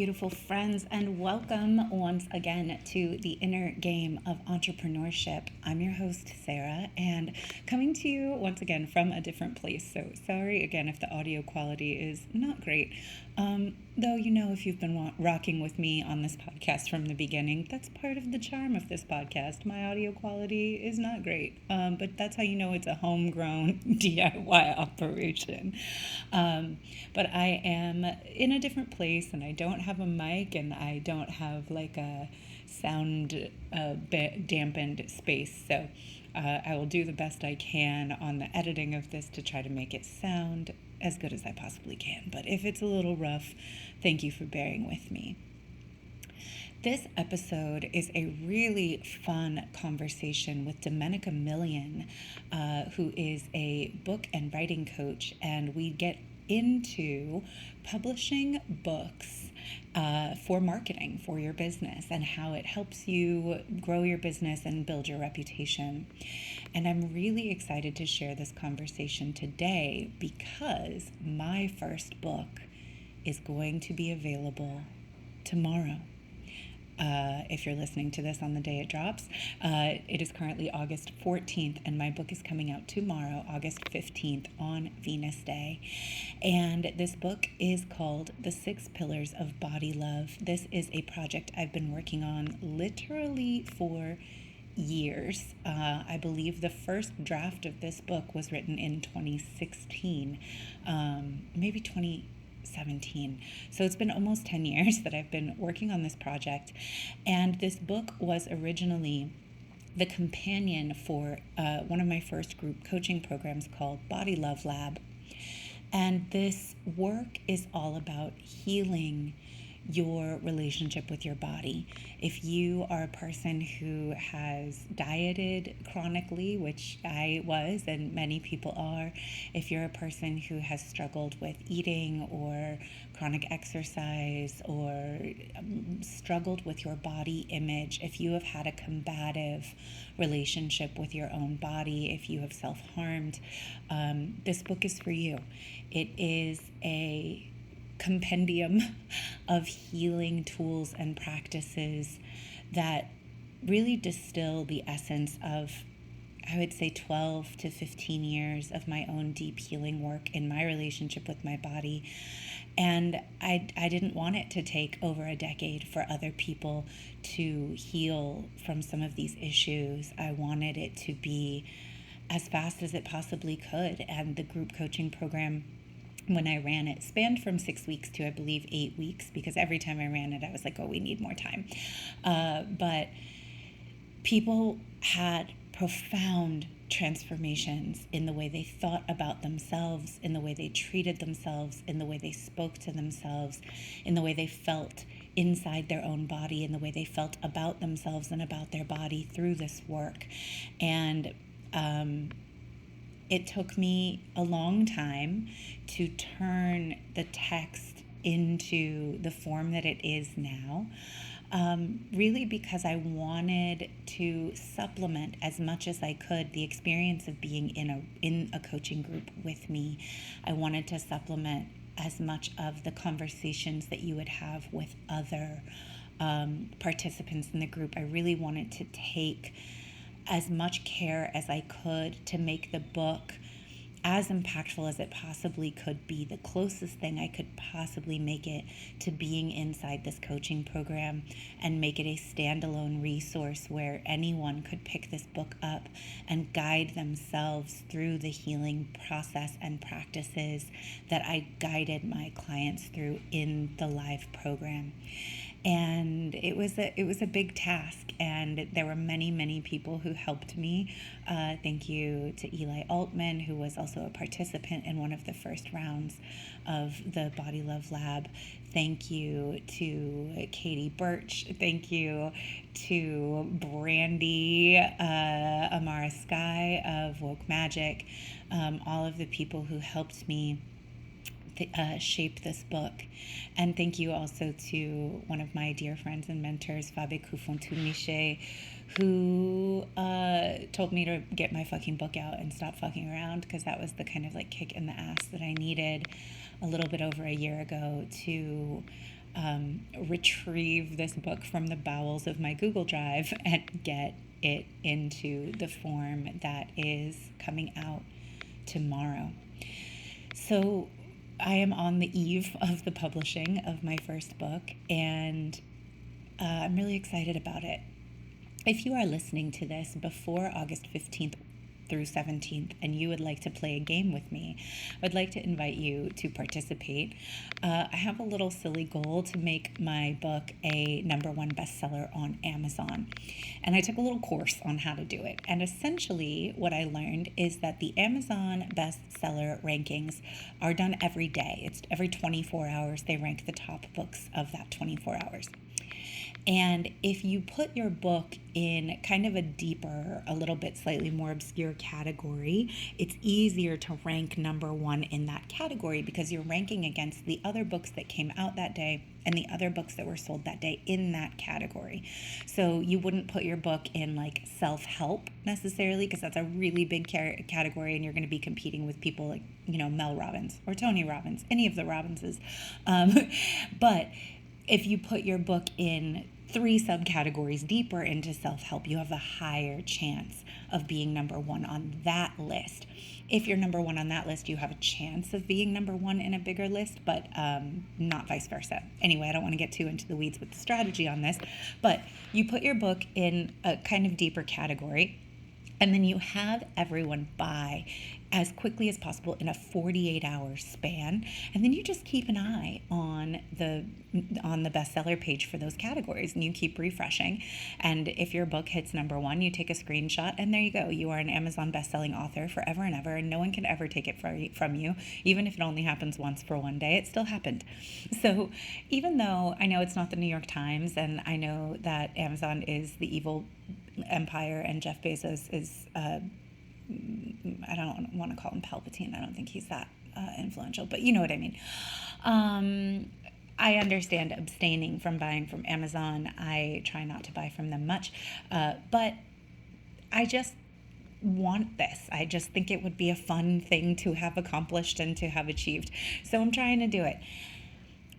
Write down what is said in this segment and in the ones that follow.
beautiful friends, and welcome once again to the inner game of entrepreneurship. I'm your host, Sarah, and coming to you once again from a different place. So sorry again if the audio quality is not great. Though, if you've been rocking with me on this podcast from the beginning, that's part of the charm of this podcast. My audio quality is not great, but that's how you know it's a homegrown DIY operation. But I am in a different place, and I don't have a mic, and I don't have like a sound dampened space. So I will do the best I can on the editing of this to try to make it sound as good as I possibly can. But if it's a little rough, thank you for bearing with me. This episode is a really fun conversation with Domenica Million, who is a book and writing coach, and we get into publishing books for marketing for your business and how it helps you grow your business and build your reputation. And I'm really excited to share this conversation today because my first book is going to be available tomorrow. If you're listening to this on the day it drops, it is currently August 14th, and my book is coming out tomorrow, August 15th, on Venus Day. And this book is called The 6 Pillars of Body Love. This is a project I've been working on literally for years. I believe the first draft of this book was written in 2016, maybe 2017. So it's been almost 10 years that I've been working on this project. And this book was originally the companion for one of my first group coaching programs called Body Love Lab. And this work is all about healing your relationship with your body. If you are a person who has dieted chronically, which I was and many people are, if you're a person who has struggled with eating or chronic exercise or struggled with your body image, if you have had a combative relationship with your own body, if you have self-harmed, this book is for you. It is a compendium of healing tools and practices that really distill the essence of, I would say, 12 to 15 years of my own deep healing work in my relationship with my body. And I didn't want it to take over a decade for other people to heal from some of these issues. I wanted it to be as fast as it possibly could. And the group coaching program, when I ran it, spanned from 6 weeks to, I believe, 8 weeks, because every time I ran it, I was like, oh, we need more time. But people had profound transformations in the way they thought about themselves, in the way they treated themselves, in the way they spoke to themselves, in the way they felt inside their own body, in the way they felt about themselves and about their body through this work. And it took me a long time to turn the text into the form that it is now, really because I wanted to supplement as much as I could the experience of being in a coaching group with me. I wanted to supplement as much of the conversations that you would have with other participants in the group. I really wanted to take as much care as I could to make the book as impactful as it possibly could be, the closest thing I could possibly make it to being inside this coaching program, and make it a standalone resource where anyone could pick this book up and guide themselves through the healing process and practices that I guided my clients through in the live program. And it was a big task, and there were many people who helped me. Thank you to Eli Altman, who was also a participant in one of the first rounds of the Body Love Lab. Thank you to Katie Birch. Thank you to Brandy Amara Sky of Woke Magic. All of the people who helped me shape this book. And thank you also to one of my dear friends and mentors, Fabe Kufontu-Miche, who told me to get my fucking book out and stop fucking around, because that was the kind of like kick in the ass that I needed a little bit over a year ago to retrieve this book from the bowels of my Google Drive and get it into the form that is coming out tomorrow. So I am on the eve of the publishing of my first book, and I'm really excited about it. If you are listening to this before August 15th through 17th and you would like to play a game with me, I would like to invite you to participate. I have a little silly goal to make my book a #1 bestseller on Amazon. And I took a little course on how to do it. And essentially what I learned is that the Amazon bestseller rankings are done every day. It's every 24 hours they rank the top books of that 24 hours. And if you put your book in kind of a deeper, a little bit slightly more obscure category, it's easier to rank #1 in that category because you're ranking against the other books that came out that day and the other books that were sold that day in that category. So you wouldn't put your book in like self-help necessarily because that's a really big category, and you're going to be competing with people like, Mel Robbins or Tony Robbins, any of the Robbinses. But if you put your book in 3 subcategories deeper into self-help, you have a higher chance of being #1 on that list. If you're #1 on that list, you have a chance of being #1 in a bigger list, but not vice versa. Anyway, I don't want to get too into the weeds with the strategy on this, but you put your book in a kind of deeper category, and then you have everyone buy as quickly as possible in a 48-hour span. And then you just keep an eye on the bestseller page for those categories, and you keep refreshing. And if your book hits #1, you take a screenshot, and there you go. You are an Amazon bestselling author forever and ever, and no one can ever take it from you. Even if it only happens once for one day, it still happened. So even though I know it's not the New York Times, and I know that Amazon is the evil empire and Jeff Bezos is I don't want to call him Palpatine. I don't think he's that influential, but you know what I mean. I understand abstaining from buying from Amazon. I try not to buy from them much, but I just want this. I just think it would be a fun thing to have accomplished and to have achieved. So I'm trying to do it.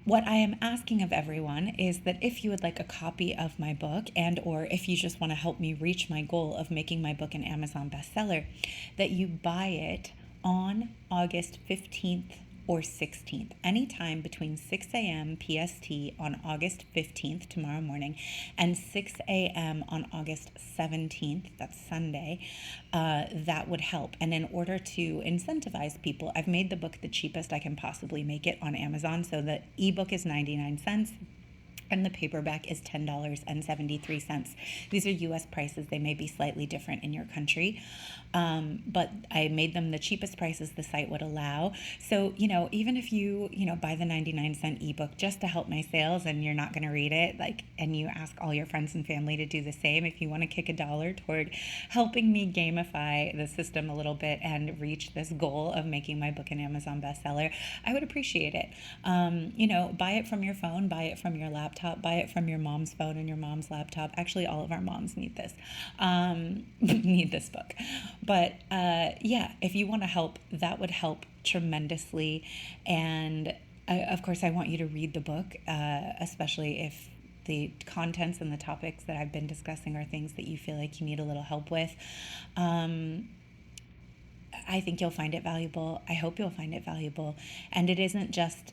What I am asking of everyone is that if you would like a copy of my book, and or if you just want to help me reach my goal of making my book an Amazon bestseller, that you buy it on August 15th or 16th, anytime between 6 a.m. PST on August 15th, tomorrow morning, and 6 a.m. on August 17th, that's Sunday, that would help. And in order to incentivize people, I've made the book the cheapest I can possibly make it on Amazon. So the ebook is 99 cents. And the paperback is $10.73. These are U.S. prices. They may be slightly different in your country, but I made them the cheapest prices the site would allow. So, even if you, buy the 99-cent ebook just to help my sales and you're not going to read it, and you ask all your friends and family to do the same, if you want to kick $1 toward helping me gamify the system a little bit and reach this goal of making my book an Amazon bestseller, I would appreciate it. Buy it from your phone, buy it from your laptop, buy it from your mom's phone and your mom's laptop. Actually, all of our moms need this, need this book. But if you want to help, that would help tremendously. And of course, I want you to read the book, especially if the contents and the topics that I've been discussing are things that you feel like you need a little help with. I think you'll find it valuable. I hope you'll find it valuable. And it isn't just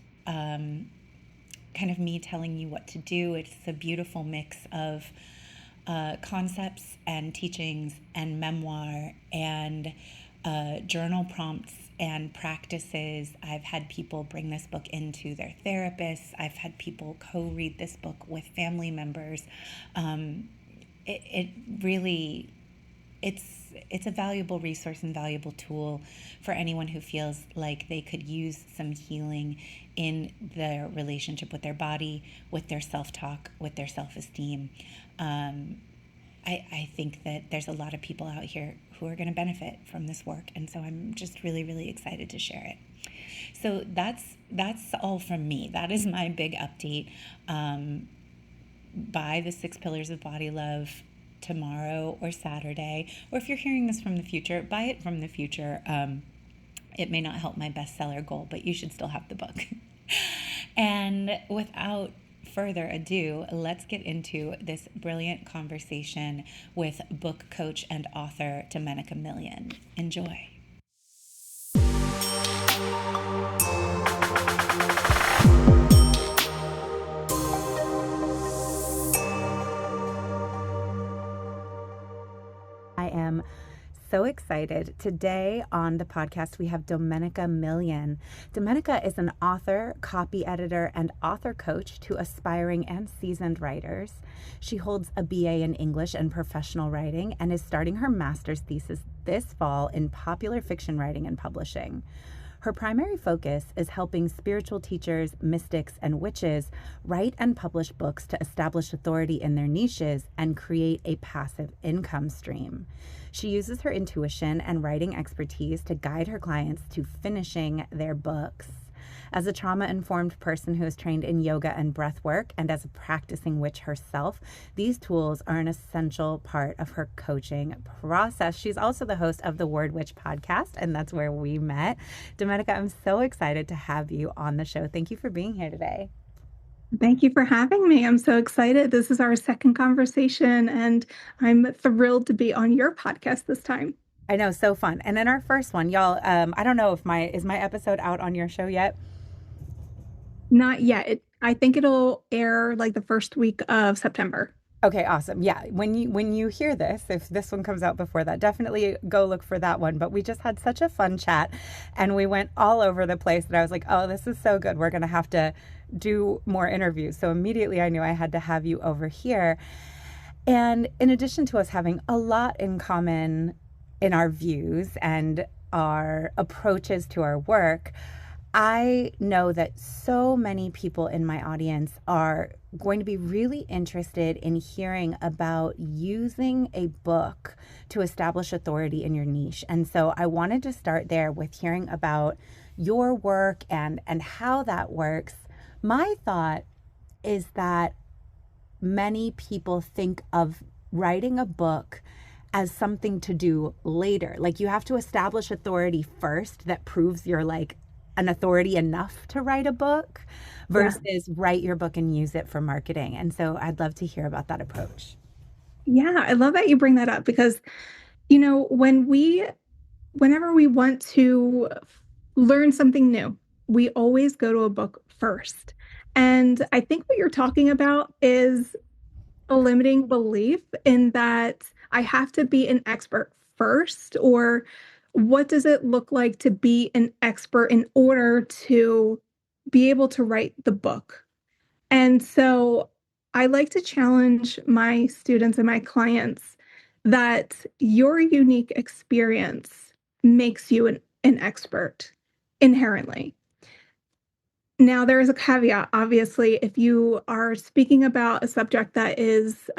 kind of me telling you what to do. It's a beautiful mix of concepts and teachings and memoir and journal prompts and practices. I've had people bring this book into their therapists. I've had people co-read this book with family members. It really, it's a valuable resource and valuable tool for anyone who feels like they could use some healing in their relationship with their body, with their self-talk, with their self-esteem. I think that there's a lot of people out here who are going to benefit from this work, and so I'm just really, really excited to share it. So that's all from me. That is my big update. Buy the 6 Pillars of Body Love tomorrow or Saturday, or if you're hearing this from the future, buy it from the future. It may not help my bestseller goal, but you should still have the book. And without further ado, let's get into this brilliant conversation with book coach and author Domenica Million. Enjoy. I am so excited. Today on the podcast, we have Domenica Million. Domenica is an author, copy editor, and author coach to aspiring and seasoned writers. She holds a BA in English and professional writing and is starting her master's thesis this fall in popular fiction writing and publishing. Her primary focus is helping spiritual teachers, mystics, and witches write and publish books to establish authority in their niches and create a passive income stream. She uses her intuition and writing expertise to guide her clients to finishing their books. As a trauma-informed person who is trained in yoga and breath work, and as a practicing witch herself, these tools are an essential part of her coaching process. She's also the host of the Word Witch podcast, and that's where we met. Domenica, I'm so excited to have you on the show. Thank you for being here today. Thank you for having me. I'm so excited. This is our second conversation, and I'm thrilled to be on your podcast this time. I know, so fun. And in our first one, y'all, I don't know if my episode out on your show yet? Not yet. I think it'll air like the first week of September. Okay, awesome. Yeah, when you hear this, if this one comes out before that, definitely go look for that one. But we just had such a fun chat, and we went all over the place that I was like, oh, this is so good. We're going to have to do more interviews. So immediately I knew I had to have you over here. And in addition to us having a lot in common in our views and our approaches to our work, I know that so many people in my audience are going to be really interested in hearing about using a book to establish authority in your niche. And so I wanted to start there with hearing about your work and how that works. My thought is that many people think of writing a book as something to do later. Like, you have to establish authority first that proves you're like an authority enough to write a book versus write your book and use it for marketing. And so I'd love to hear about that approach. Yeah, I love that you bring that up because, whenever we want to learn something new, we always go to a book first. And I think what you're talking about is a limiting belief in that I have to be an expert first, or what does it look like to be an expert in order to be able to write the book? And so I like to challenge my students and my clients that your unique experience makes you an expert inherently. Now, there is a caveat. Obviously, if you are speaking about a subject that is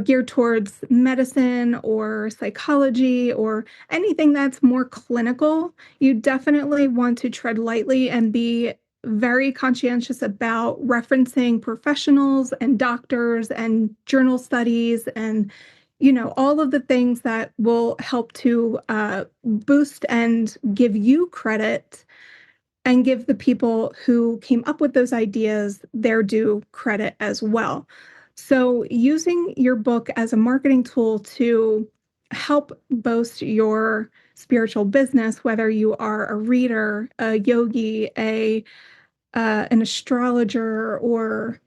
geared towards medicine or psychology or anything that's more clinical, you definitely want to tread lightly and be very conscientious about referencing professionals and doctors and journal studies and all of the things that will help to boost and give you credit and give the people who came up with those ideas their due credit as well. So using your book as a marketing tool to help boast your spiritual business, whether you are a reader, a yogi, an astrologer, or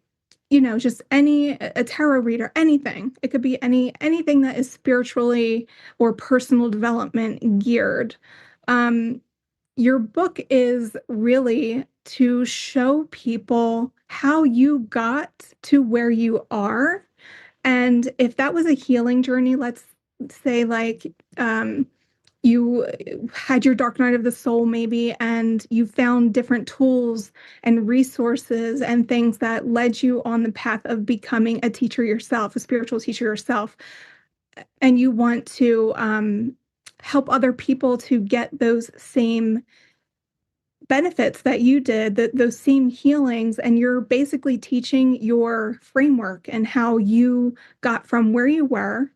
just a tarot reader, anything. It could be anything that is spiritually or personal development geared. Your book is really to show people how you got to where you are. And if that was a healing journey, let's say you had your dark night of the soul maybe, and you found different tools and resources and things that led you on the path of becoming a teacher yourself, a spiritual teacher yourself. And you want to help other people to get those same benefits that you did, those same healings, and you're basically teaching your framework and how you got from where you were,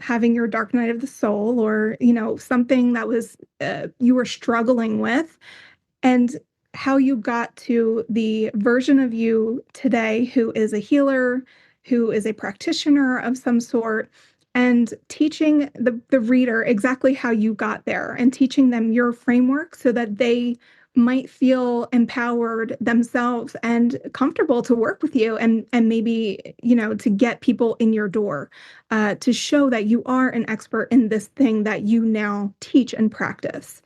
having your dark night of the soul, or something that was you were struggling with, and how you got to the version of you today who is a healer, who is a practitioner of some sort, and teaching the reader exactly how you got there and teaching them your framework so that they might feel empowered themselves and comfortable to work with you and maybe, to get people in your door, to show that you are an expert in this thing that you now teach and practice.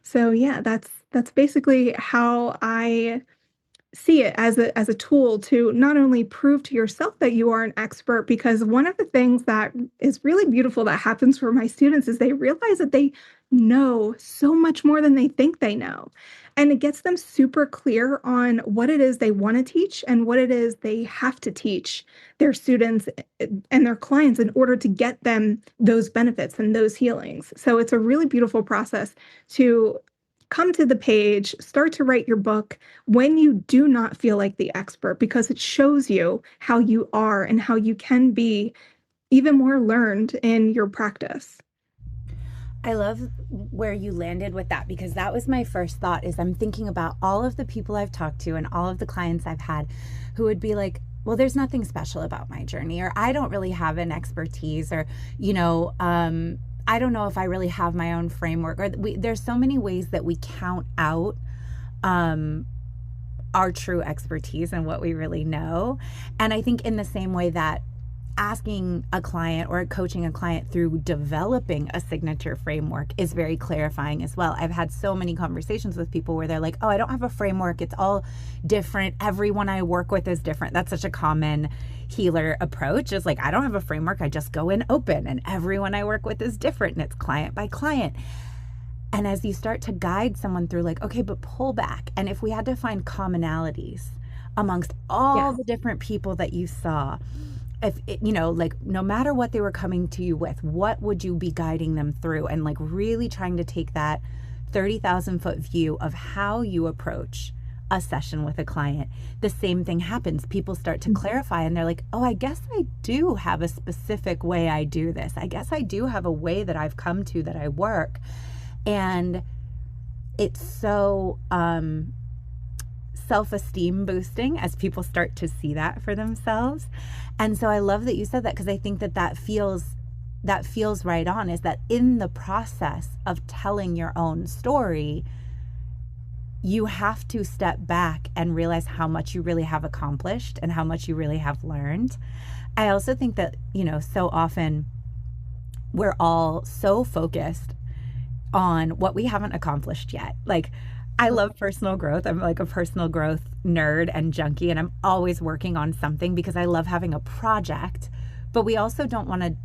So yeah, that's basically how I see it as a tool to not only prove to yourself that you are an expert, because one of the things that is really beautiful that happens for my students is they realize that they know so much more than they think they know. And it gets them super clear on what it is they want to teach and what it is they have to teach their students and their clients in order to get them those benefits and those healings. So it's a really beautiful process to come to the page, start to write your book when you do not feel like the expert, because it shows you how you are and how you can be even more learned in your practice. I love where you landed with that, because that was my first thought. Is I'm thinking about all of the people I've talked to and all of the clients I've had who would be like, well, there's nothing special about my journey, or I don't really have an expertise, or, I don't know if I really have my own framework, or there's so many ways that we count out our true expertise and what we really know. And I think in the same way that asking a client or coaching a client through developing a signature framework is very clarifying as well. I've had so many conversations with people where they're like, oh, I don't have a framework. It's all different. Everyone I work with is different. That's such a common healer approach, is like, I don't have a framework. I just go in open, and everyone I work with is different, and it's client by client. And as you start to guide someone through, like, okay, but pull back. And if we had to find commonalities amongst all the different people that you saw, if it, like, no matter what they were coming to you with, what would you be guiding them through? And like really trying to take that 30,000-foot view of how you approach a session with a client. The same thing happens. People start to clarify, and they're like, oh, I guess I do have a specific way I do this. I guess I do have a way that I've come to that I work. And it's so self-esteem boosting as people start to see that for themselves. And so I love that you said that, because I think that feels right on, is that in the process of telling your own story, you have to step back and realize how much you really have accomplished and how much you really have learned. I also think that, so often we're all so focused on what we haven't accomplished yet. Like, I love personal growth. I'm like a personal growth nerd and junkie, and I'm always working on something because I love having a project. But we also don't want to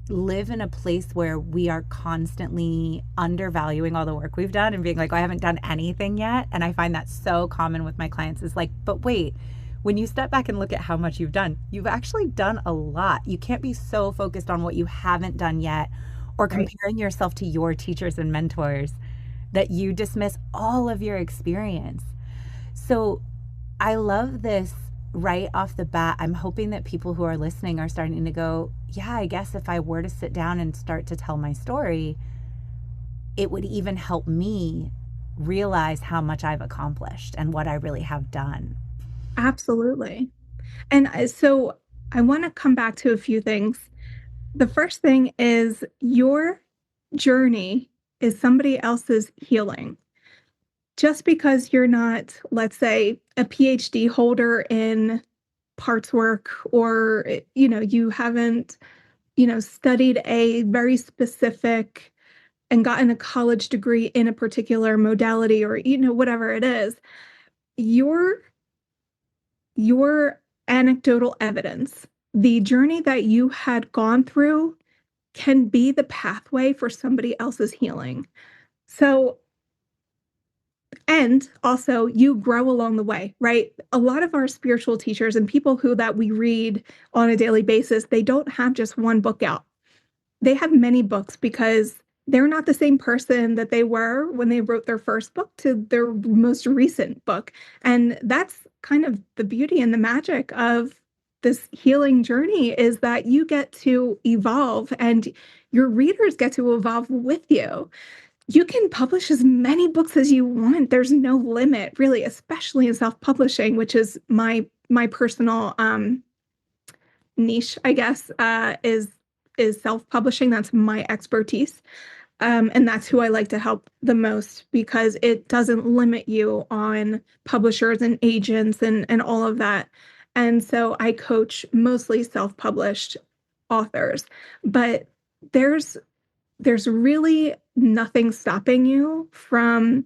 live in a place where we are constantly undervaluing all the work we've done and being like, oh, I haven't done anything yet. And I find that so common with my clients, is like, but wait, when you step back and look at how much you've done, you've actually done a lot. You can't be so focused on what you haven't done yet, or comparing yourself to your teachers and mentors, that you dismiss all of your experience. So I love this right off the bat. I'm hoping that people who are listening are starting to go, yeah, I guess if I were to sit down and start to tell my story, it would even help me realize how much I've accomplished and what I really have done. Absolutely. And so I want to come back to a few things. The first thing is your journey is somebody else's healing. Just because you're not, let's say, a PhD holder in parts work, or, you haven't, studied a very specific and gotten a college degree in a particular modality, or, whatever it is, your your anecdotal evidence, the journey that you had gone through, can be the pathway for somebody else's healing. So, and also you grow along the way, right? A lot of our spiritual teachers and people who that we read on a daily basis, they don't have just one book out. They have many books, because they're not the same person that they were when they wrote their first book to their most recent book. And that's kind of the beauty and the magic of this healing journey, is that you get to evolve and your readers get to evolve with you. You can publish as many books as you want. There's no limit, really, especially in self-publishing, which is my personal niche, I guess, is self-publishing. That's my expertise. And that's who I like to help the most because it doesn't limit you on publishers and agents and all of that. And so I coach mostly self-published authors, but there's there's really nothing stopping you from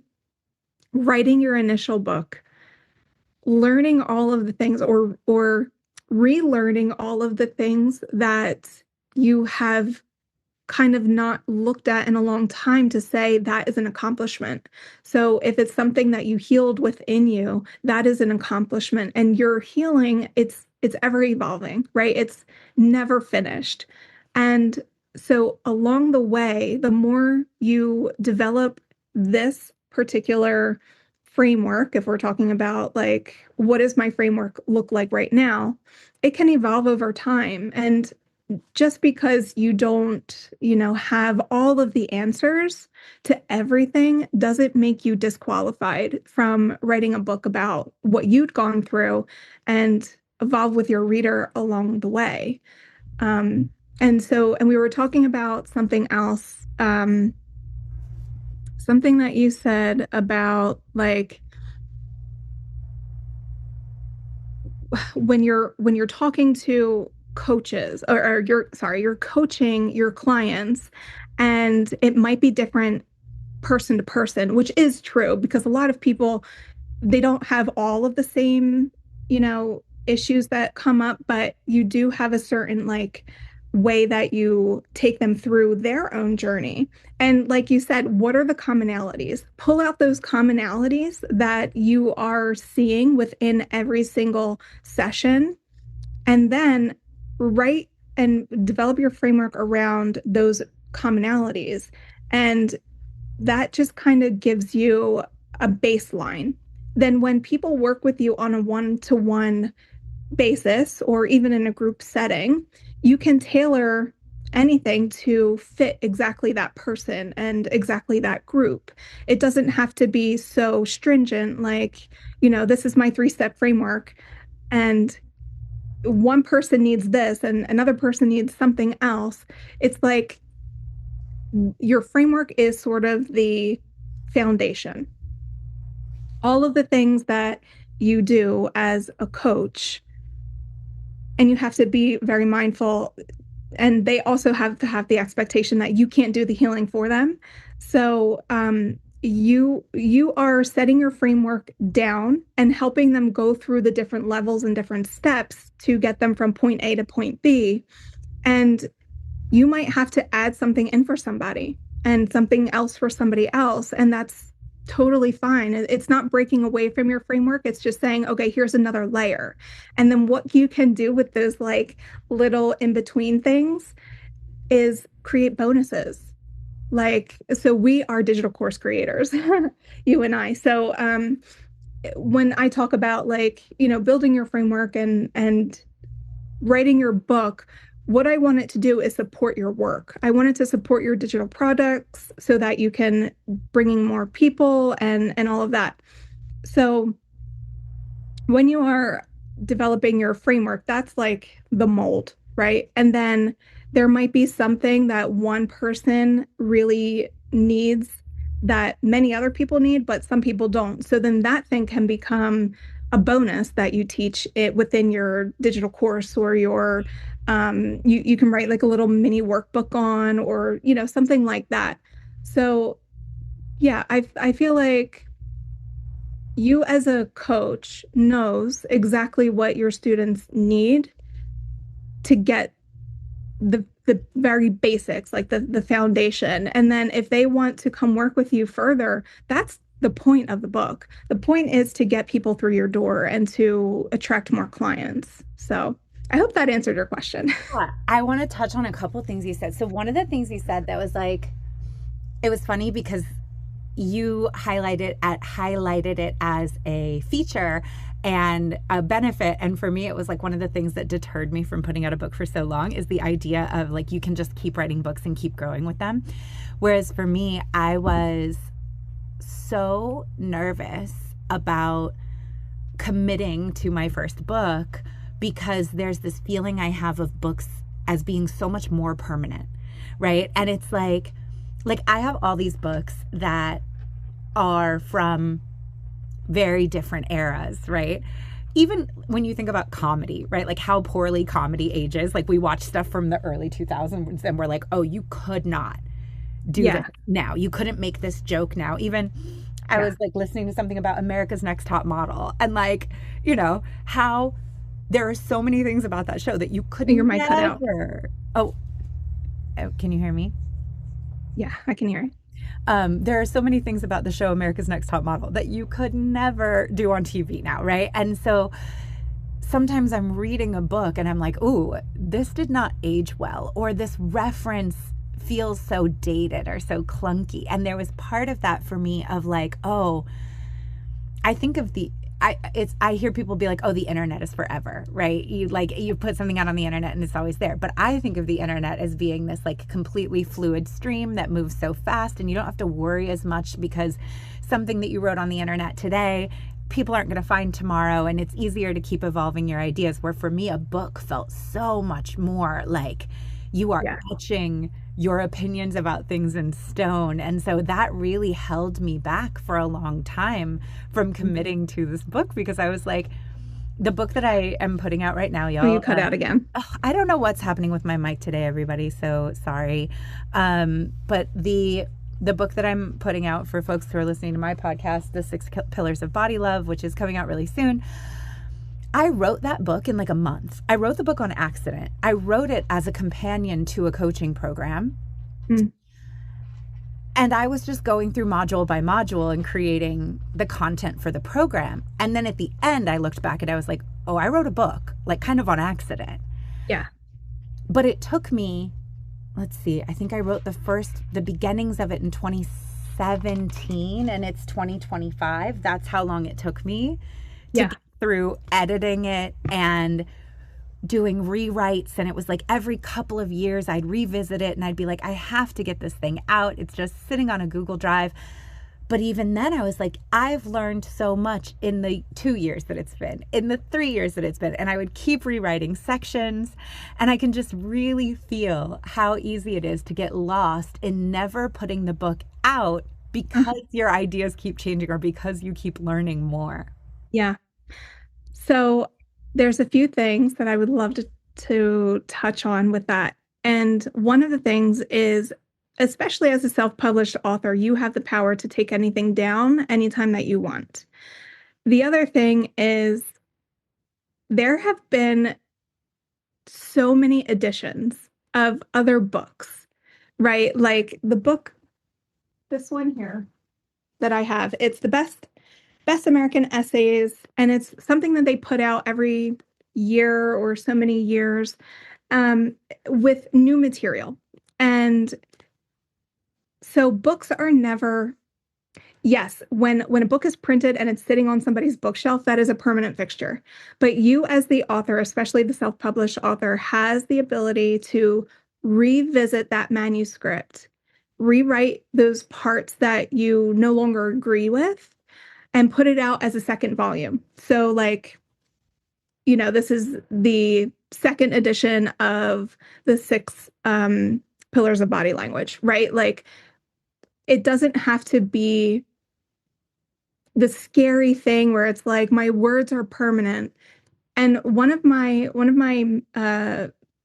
writing your initial book, learning all of the things or relearning all of the things that you have kind of not looked at in a long time to say that is an accomplishment. So if it's something that you healed within you, that is an accomplishment. And your healing, it's ever evolving, right? It's never finished. And so along the way, the more you develop this particular framework, if we're talking about like what does my framework look like right now, it can evolve over time. And just because you don't, have all of the answers to everything doesn't make you disqualified from writing a book about what you'd gone through and evolve with your reader along the way. Um, and we were talking about something else, something that you said about like when you're talking to coaches or you're coaching your clients and it might be different person to person, which is true because a lot of people they don't have all of the same, issues that come up, but you do have a certain like way that you take them through their own journey. And like you said, what are the commonalities? Pull out those commonalities that you are seeing within every single session, and then write and develop your framework around those commonalities. And that just kind of gives you a baseline. Then when people work with you on a one-to-one basis or even in a group setting, you can tailor anything to fit exactly that person and exactly that group. It doesn't have to be so stringent, like, this is my three-step framework, and one person needs this and another person needs something else. It's like your framework is sort of the foundation. All of the things that you do as a coach, and you have to be very mindful, and they also have to have the expectation that you can't do the healing for them. So you are setting your framework down and helping them go through the different levels and different steps to get them from point A to point B. And you might have to add something in for somebody and something else for somebody else. And that's totally fine. It's not breaking away from your framework. It's just saying, okay, here's another layer. And then what you can do with those like little in between things is create bonuses. Like, so we are digital course creators, you and I. So when I talk about like, building your framework and writing your book, what I want it to do is support your work. I want it to support your digital products so that you can bring in more people and all of that. So when you are developing your framework, that's like the mold, right? And then there might be something that one person really needs that many other people need, but some people don't. So then that thing can become a bonus that you teach it within your digital course or your you can write like a little mini workbook on or something like that. So yeah, I feel like you as a coach knows exactly what your students need to get the very basics, like the foundation. And then if they want to come work with you further, that's the point of the book. The point is to get people through your door and to attract more clients. So I hope that answered your question. Yeah, I want to touch on a couple things you said. So one of the things you said that was like, it was funny because you highlighted it as a feature, and a benefit. And for me, it was like one of the things that deterred me from putting out a book for so long is the idea of like you can just keep writing books and keep growing with them. Whereas for me, I was so nervous about committing to my first book because there's this feeling I have of books as being so much more permanent, right? And it's like I have all these books that are from very different eras, right? Even when you think about comedy, right? Like how poorly comedy ages. Like we watch stuff from the early 2000s and we're like, oh, you could not do Yeah. this now. You couldn't make this joke now. Even I was like listening to something about America's Next Top Model and like, you know, how there are so many things about that show that you could Your mic cut out. never. Oh, can you hear me? Yeah, I can hear it. There are so many things about the show America's Next Top Model that you could never do on TV now, right? And so sometimes I'm reading a book and I'm like, ooh, this did not age well, or this reference feels so dated or so clunky. And there was part of that for me of like, oh, I think of I hear people be like, oh, the internet is forever, right? You put something out on the internet and it's always there. But I think of the internet as being this like completely fluid stream that moves so fast and you don't have to worry as much because something that you wrote on the internet today, people aren't going to find tomorrow, and it's easier to keep evolving your ideas. Where for me, a book felt so much more like you are etching your opinions about things in stone. And so that really held me back for a long time from committing to this book because I was like, the book that I am putting out right now, y'all. Oh, you cut out again. I don't know what's happening with my mic today, everybody. So sorry. But the book that I'm putting out for folks who are listening to my podcast, The 6 Pillars of Body Love, which is coming out really soon. I wrote that book in like a month. I wrote the book on accident. I wrote it as a companion to a coaching program. Mm. And I was just going through module by module and creating the content for the program. And then at the end, I looked back and I was like, oh, I wrote a book, like kind of on accident. Yeah. But it took me, let's see, I think I wrote the beginnings of it in 2017 and it's 2025. That's how long it took me to get through editing it and doing rewrites. And it was like every couple of years I'd revisit it and I'd be like, I have to get this thing out. It's just sitting on a Google Drive. But even then I was like, I've learned so much in the 2 years that it's been, in the 3 years that it's been. And I would keep rewriting sections. And I can just really feel how easy it is to get lost in never putting the book out because your ideas keep changing or because you keep learning more. Yeah. So there's a few things that I would love to touch on with that. And one of the things is, especially as a self-published author, you have the power to take anything down anytime that you want. The other thing is there have been so many editions of other books, right? Like the book, this one here that I have, it's the best American essays, and it's something that they put out every year or so many years with new material. And so books are never, yes, when a book is printed and it's sitting on somebody's bookshelf, that is a permanent fixture. But you as the author, especially the self-published author, has the ability to revisit that manuscript, rewrite those parts that you no longer agree with, and put it out as a second volume. So like, you know, this is the second edition of the 6 pillars of body language, right? Like it doesn't have to be the scary thing where it's like my words are permanent. And one of my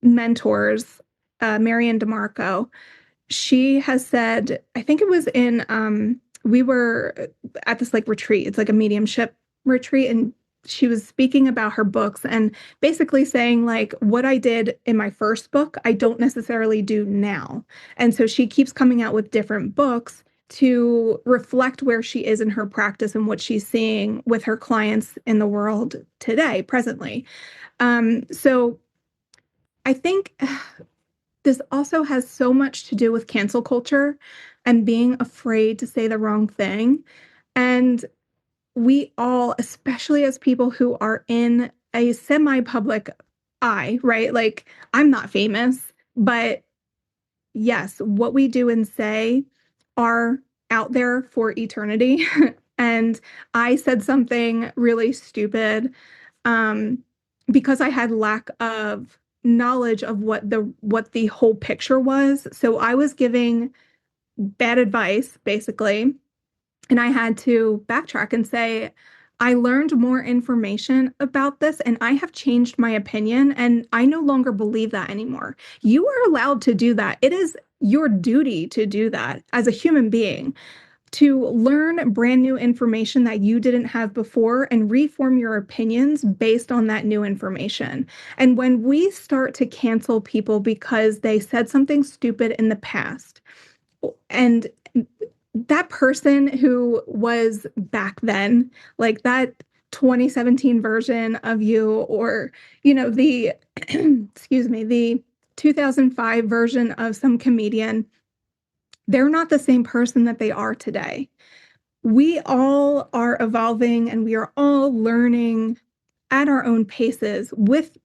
mentors, Marian DeMarco, she has said, I think it was in we were at this like retreat. It's like a mediumship retreat. And she was speaking about her books and basically saying like what I did in my first book, I don't necessarily do now. And so she keeps coming out with different books to reflect where she is in her practice and what she's seeing with her clients in the world today, presently. So I think this also has so much to do with cancel culture and being afraid to say the wrong thing. And we all, especially as people who are in a semi-public eye, right? Like, I'm not famous, but yes, what we do and say are out there for eternity. And I said something really stupid um, because I had lack of knowledge of what the whole picture was. So I was giving bad advice, basically, and I had to backtrack and say, I learned more information about this and I have changed my opinion and I no longer believe that anymore. You are allowed to do that. It is your duty to do that as a human being, to learn brand new information that you didn't have before and reform your opinions based on that new information. And when we start to cancel people because they said something stupid in the past, and that person who was back then, like that 2017 version of you, or, the, excuse me, the 2005 version of some comedian, they're not the same person that they are today. We all are evolving and we are all learning at our own paces with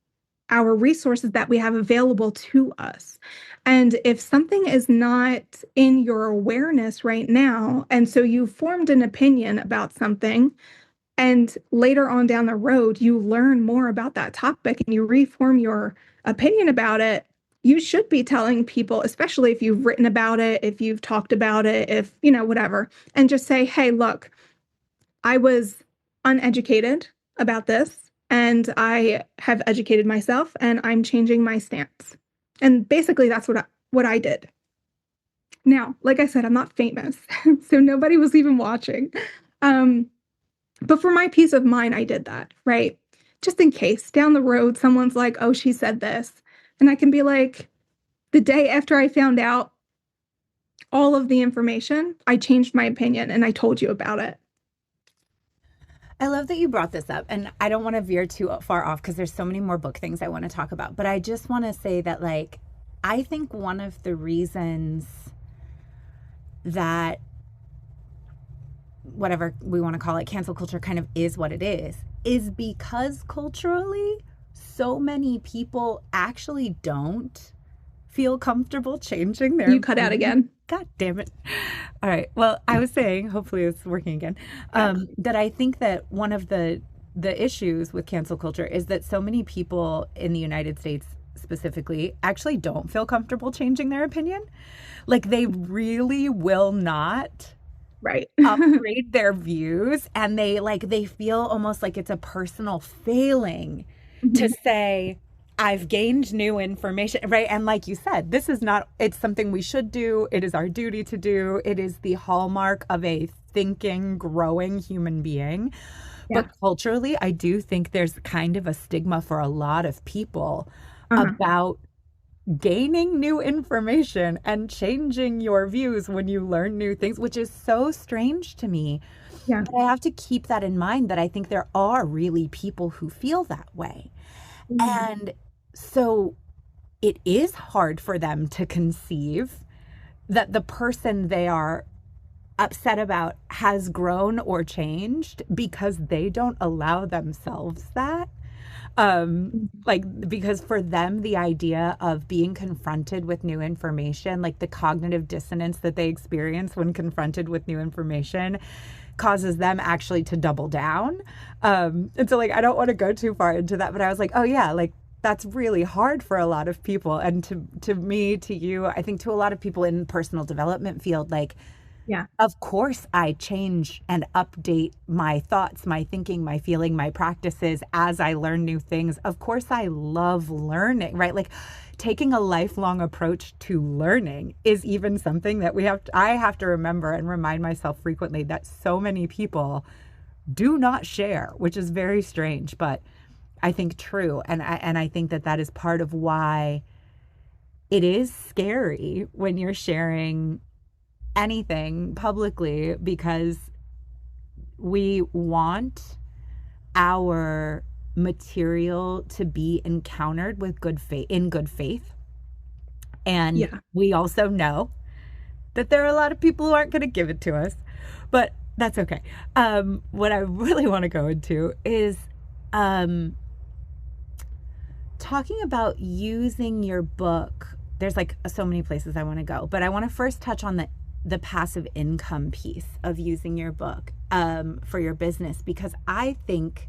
our resources that we have available to us. And if something is not in your awareness right now, and so you formed an opinion about something, and later on down the road, you learn more about that topic and you reform your opinion about it, you should be telling people, especially if you've written about it, if you've talked about it, if, whatever, and just say, hey, look, I was uneducated about this, and I have educated myself, and I'm changing my stance. And basically, that's what I did. Now, like I said, I'm not famous, so nobody was even watching. Um, but for my peace of mind, I did that, right? Just in case down the road someone's like, "Oh, she said this," and I can be like, the day after I found out all of the information, I changed my opinion and I told you about it. I love that you brought this up, and I don't want to veer too far off because there's so many more book things I want to talk about. But I just want to say that, like, I think one of the reasons that whatever we want to call it, cancel culture kind of is what it is because culturally, so many people actually don't feel comfortable changing their You cut out opinion. again. God damn it. All right. Well, I was saying, hopefully it's working again, that I think that one of the issues with cancel culture is that so many people in the United States specifically actually don't feel comfortable changing their opinion. Like they really will not Right. upgrade their views, and they feel almost like it's a personal failing to Mhm. say I've gained new information, right? And like you said, this is not, it's something we should do. It is our duty to do. It is the hallmark of a thinking, growing human being. But Yeah. culturally, I do think there's kind of a stigma for a lot of people Uh-huh. about gaining new information and changing your views when you learn new things, which is so strange to me. Yeah. But I have to keep that in mind that I think there are really people who feel that way. Mhm. And so it is hard for them to conceive that the person they are upset about has grown or changed because they don't allow themselves that. Like, because for them, the idea of being confronted with new information, like the cognitive dissonance that they experience when confronted with new information, causes them actually to double down. And so, like, I don't want to go too far into that, but I was like, oh, yeah, like, that's really hard for a lot of people. And to me, to you, I think to a lot of people in personal development field, like, Yeah. of course, I change and update my thoughts, my thinking, my feeling, my practices as I learn new things. Of course, I love learning, right? Like taking a lifelong approach to learning is even something that I have to remember and remind myself frequently that so many people do not share, which is very strange, but I think true. And I think that that is part of why it is scary when you're sharing anything publicly, because we want our material to be encountered with good faith, in good faith. And Yeah. we also know that there are a lot of people who aren't going to give it to us. But That's okay. What I really want to go into is um, talking about using your book. There's like so many places I want to go, but I want to first touch on the passive income piece of using your book for your business, because I think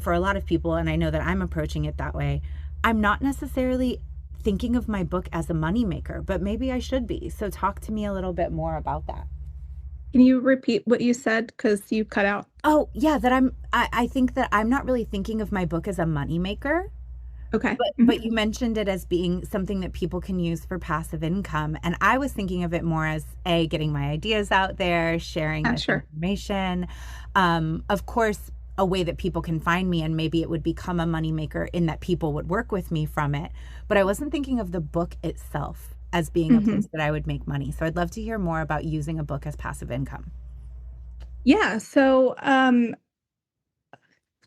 for a lot of people, and I know that I'm approaching it that way, I'm not necessarily thinking of my book as a moneymaker, but maybe I should be. So talk to me a little bit more about that. Can you repeat what you said? Because you cut out. Oh, yeah, I think that I'm not really thinking of my book as a moneymaker, Okay. but you mentioned it as being something that people can use for passive income. And I was thinking of it more as getting my ideas out there, sharing Yeah, this sure. information. Of course, a way that people can find me, and maybe it would become a moneymaker in that people would work with me from it. But I wasn't thinking of the book itself as being a hmm place that I would make money. So I'd love to hear more about using a book as passive income. Yeah. So,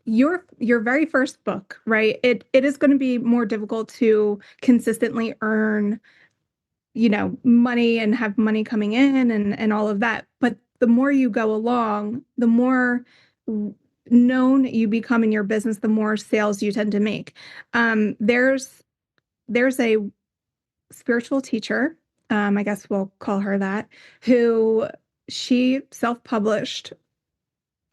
your very first book, right? It is going to be more difficult to consistently earn, money and have money coming in and all of that. But the more you go along, the more known you become in your business, the more sales you tend to make. There's a spiritual teacher, I guess we'll call her that, who she self-published,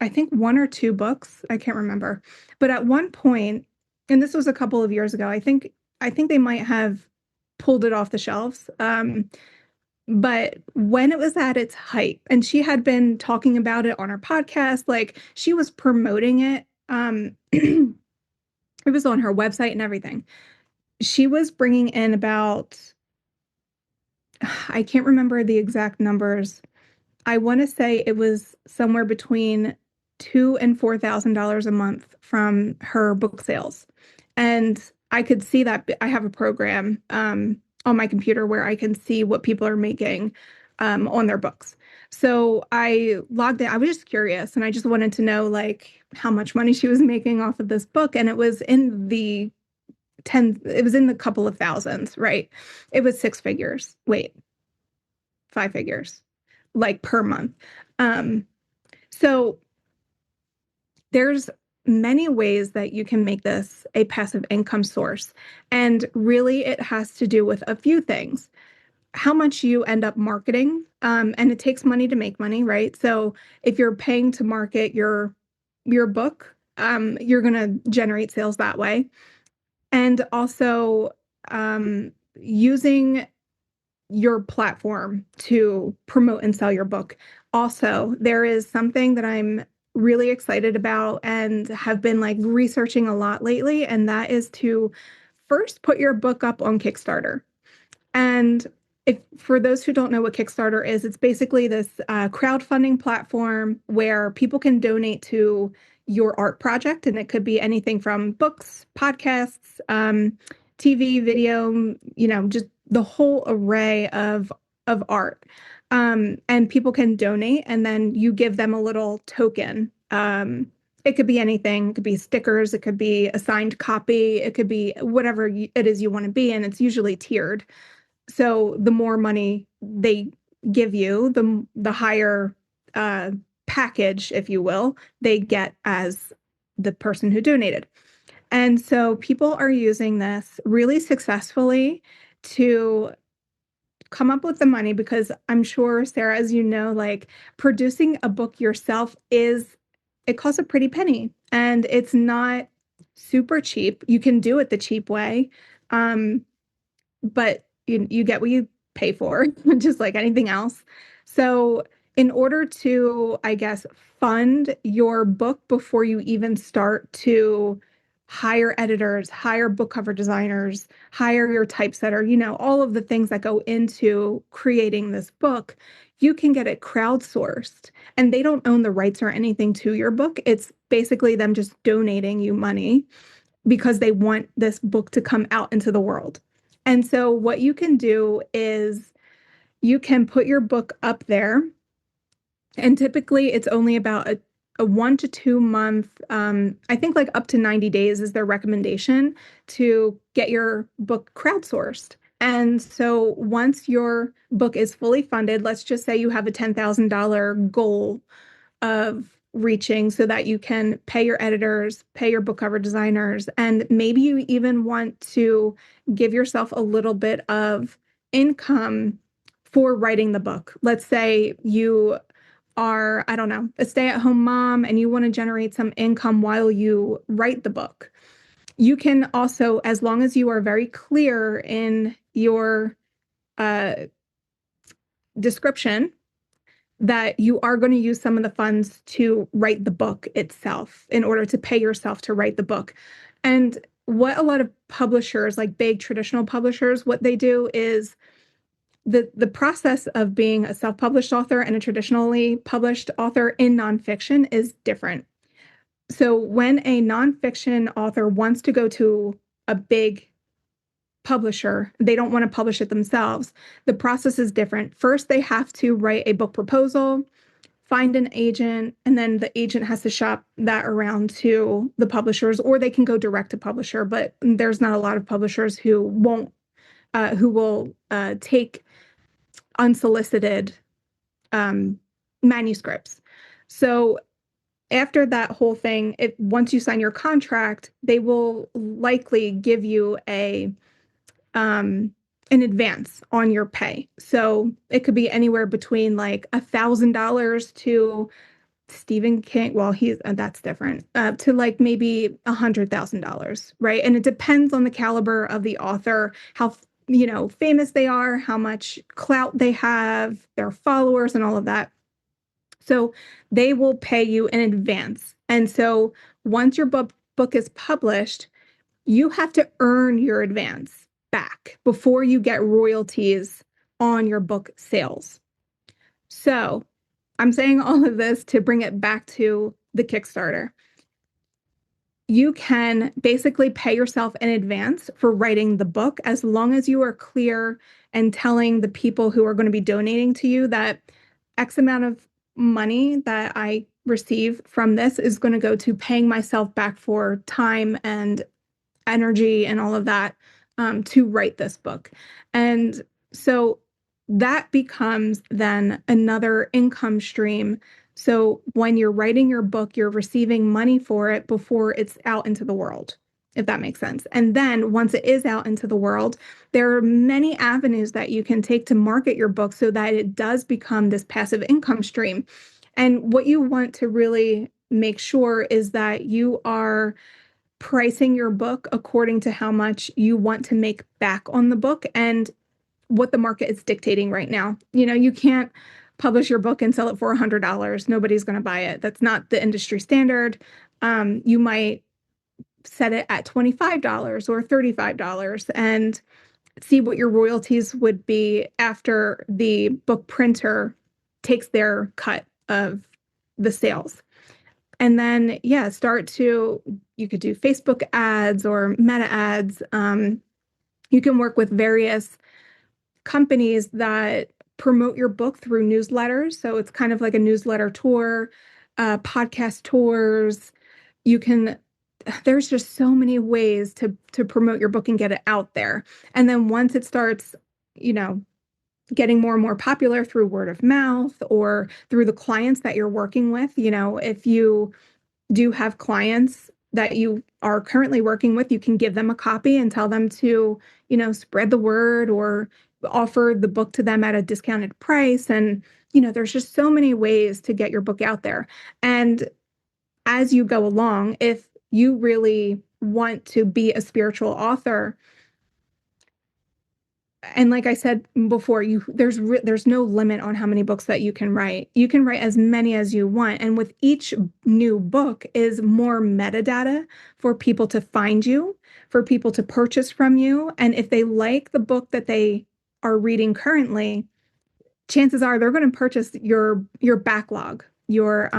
I think one or two books, I can't remember. But at one point, and this was a couple of years ago, I think they might have pulled it off the shelves. But when it was at its height, and she had been talking about it on her podcast, like she was promoting it. It was on her website and everything. She was bringing in about, I can't remember the exact numbers. I want to say it was somewhere between two and $4,000 a month from her book sales. And I could see that I have a program on my computer where I can see what people are making on their books. So I logged in. I was just curious and I just wanted to know like how much money she was making off of this book. And it was in the couple of thousands, right? It was six figures. Wait, five figures, like per month. Um, so there's many ways that you can make this a passive income source. And really, it has to do with a few things. How much you end up marketing, and it takes money to make money, right? So if you're paying to market your book, you're going to generate sales that way. And also using your platform to promote and sell your book. Also, there is something that I'm really excited about and have been like researching a lot lately, and that is to first put your book up on Kickstarter. And if for those who don't know what Kickstarter is, it's basically this crowdfunding platform where people can donate to your art project, and it could be anything from books, podcasts, TV, video, just the whole array of art. And people can donate, and then you give them a little token. It could be anything. It could be stickers. It could be a signed copy. It could be whatever it is you want to be, and it's usually tiered. So the more money they give you, the higher uh, package, if you will, they get as the person who donated. And so people are using this really successfully to come up with the money because I'm sure, Sarah, as you know, like producing a book yourself it costs a pretty penny and it's not super cheap. You can do it the cheap way. Um, but you get what you pay for, just like anything else. So, in order to, I guess, fund your book before you even start to hire editors, hire book cover designers, hire your typesetter, all of the things that go into creating this book, you can get it crowdsourced. And they don't own the rights or anything to your book. It's basically them just donating you money because they want this book to come out into the world. And so what you can do is you can put your book up there, and typically it's only about a 1 to 2 month, I think like up to 90 days is their recommendation to get your book crowdsourced. And so once your book is fully funded, let's just say you have a $10,000 goal of reaching so that you can pay your editors, pay your book cover designers, and maybe you even want to give yourself a little bit of income for writing the book. Let's say you are, I don't know, a stay-at-home mom and you want to generate some income while you write the book. You can also, as long as you are very clear in your uh, description, that you are going to use some of the funds to write the book itself in order to pay yourself to write the book. And what a lot of publishers, like big traditional publishers, what they do is the process of being a self-published author and a traditionally published author in nonfiction is different. So when a nonfiction author wants to go to a big publisher, they don't want to publish it themselves. The process is different. First, they have to write a book proposal, find an agent, and then the agent has to shop that around to the publishers, or they can go direct to publisher. But there's not a lot of publishers who will take unsolicited manuscripts. So after that whole thing, once you sign your contract, they will likely give you an advance on your pay. So it could be anywhere between like $1,000 to Stephen King. Well, he's that's different. To like maybe $100,000, right? And it depends on the caliber of the author, how famous they are, how much clout they have, their followers, and all of that. So they will pay you in advance. And so once your book is published, you have to earn your advance back before you get royalties on your book sales. So I'm saying all of this to bring it back to the Kickstarter. You can basically pay yourself in advance for writing the book as long as you are clear and telling the people who are going to be donating to you that X amount of money that I receive from this is going to go to paying myself back for time and energy and all of that to write this book. And so that becomes then another income stream. So when you're writing your book, you're receiving money for it before it's out into the world, if that makes sense. And then once it is out into the world, there are many avenues that you can take to market your book so that it does become this passive income stream. And what you want to really make sure is that you are pricing your book according to how much you want to make back on the book and what the market is dictating right now. You can't publish your book and sell it for $100. Nobody's going to buy it. That's not the industry standard. You might set it at $25 or $35 and see what your royalties would be after the book printer takes their cut of the sales. And then, yeah, you could do Facebook ads or meta ads. You can work with various companies that promote your book through newsletters. So it's kind of like a newsletter tour, podcast tours. There's just so many ways to promote your book and get it out there. And then once it starts, getting more and more popular through word of mouth or through the clients that you're working with, if you do have clients that you are currently working with, you can give them a copy and tell them to, spread the word or offer the book to them at a discounted price. And, there's just so many ways to get your book out there. And as you go along, if you really want to be a spiritual author, and like I said before, there's no limit on how many books that you can write. You can write as many as you want. And with each new book is more metadata for people to find you, for people to purchase from you. And if they like the book that they are reading currently, chances are they're going to purchase your backlog, your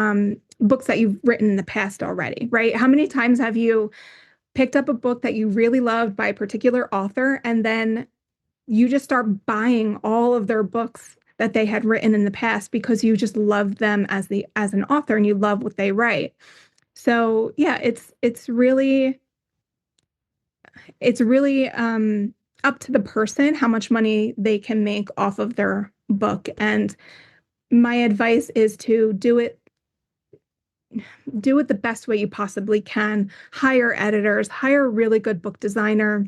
books that you've written in the past already, right? How many times have you picked up a book that you really loved by a particular author and then you just start buying all of their books that they had written in the past because you just love them as an author and you love what they write. So yeah, it's really up to the person how much money they can make off of their book. And my advice is to do it the best way you possibly can. Hire editors, hire a really good book designer,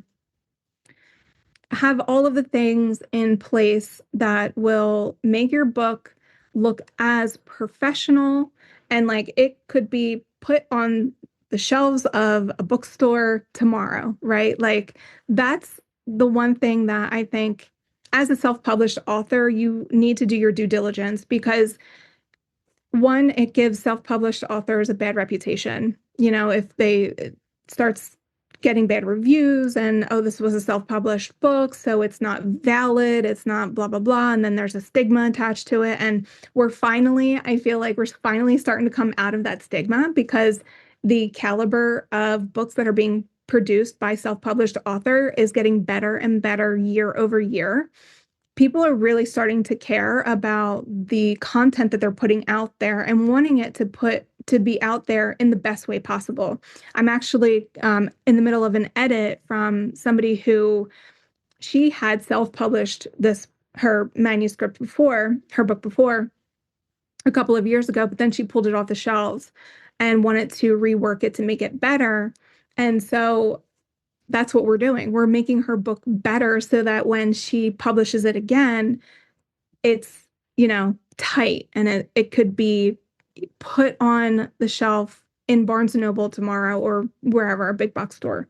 have all of the things in place that will make your book look as professional, and like it could be put on the shelves of a bookstore tomorrow, right? Like that's the one thing that I think as a self-published author, you need to do your due diligence, because one, it gives self-published authors a bad reputation. If they it starts getting bad reviews and, oh, this was a self-published book, so it's not valid, it's not blah blah blah, and then there's a stigma attached to it. And I feel like we're finally starting to come out of that stigma, because the caliber of books that are being produced by self-published author is getting better and better year over year. People are really starting to care about the content that they're putting out there and wanting it to be out there in the best way possible. I'm actually in the middle of an edit from somebody who she had self-published her manuscript before, her book before, a couple of years ago, but then she pulled it off the shelves and wanted to rework it to make it better. And so that's what we're doing. We're making her book better so that when she publishes it again, it's, tight, and it could be put on the shelf in Barnes and Noble tomorrow or wherever, a big box store.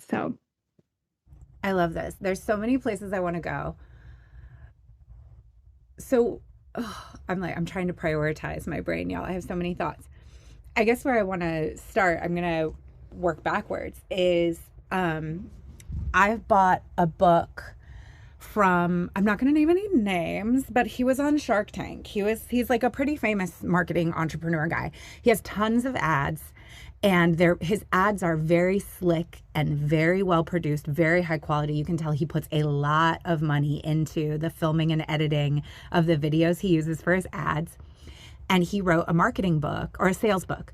So I love this. There's so many places I want to go. So I'm trying to prioritize my brain, y'all. I have so many thoughts. I guess where I want to start, I'm going to work backwards, is I've bought a book from, I'm not going to name any names, but he was on Shark Tank. He's like a pretty famous marketing entrepreneur guy. He has tons of ads, and his ads are very slick and very well produced, very high quality. You can tell he puts a lot of money into the filming and editing of the videos he uses for his ads. And he wrote a marketing book, or a sales book.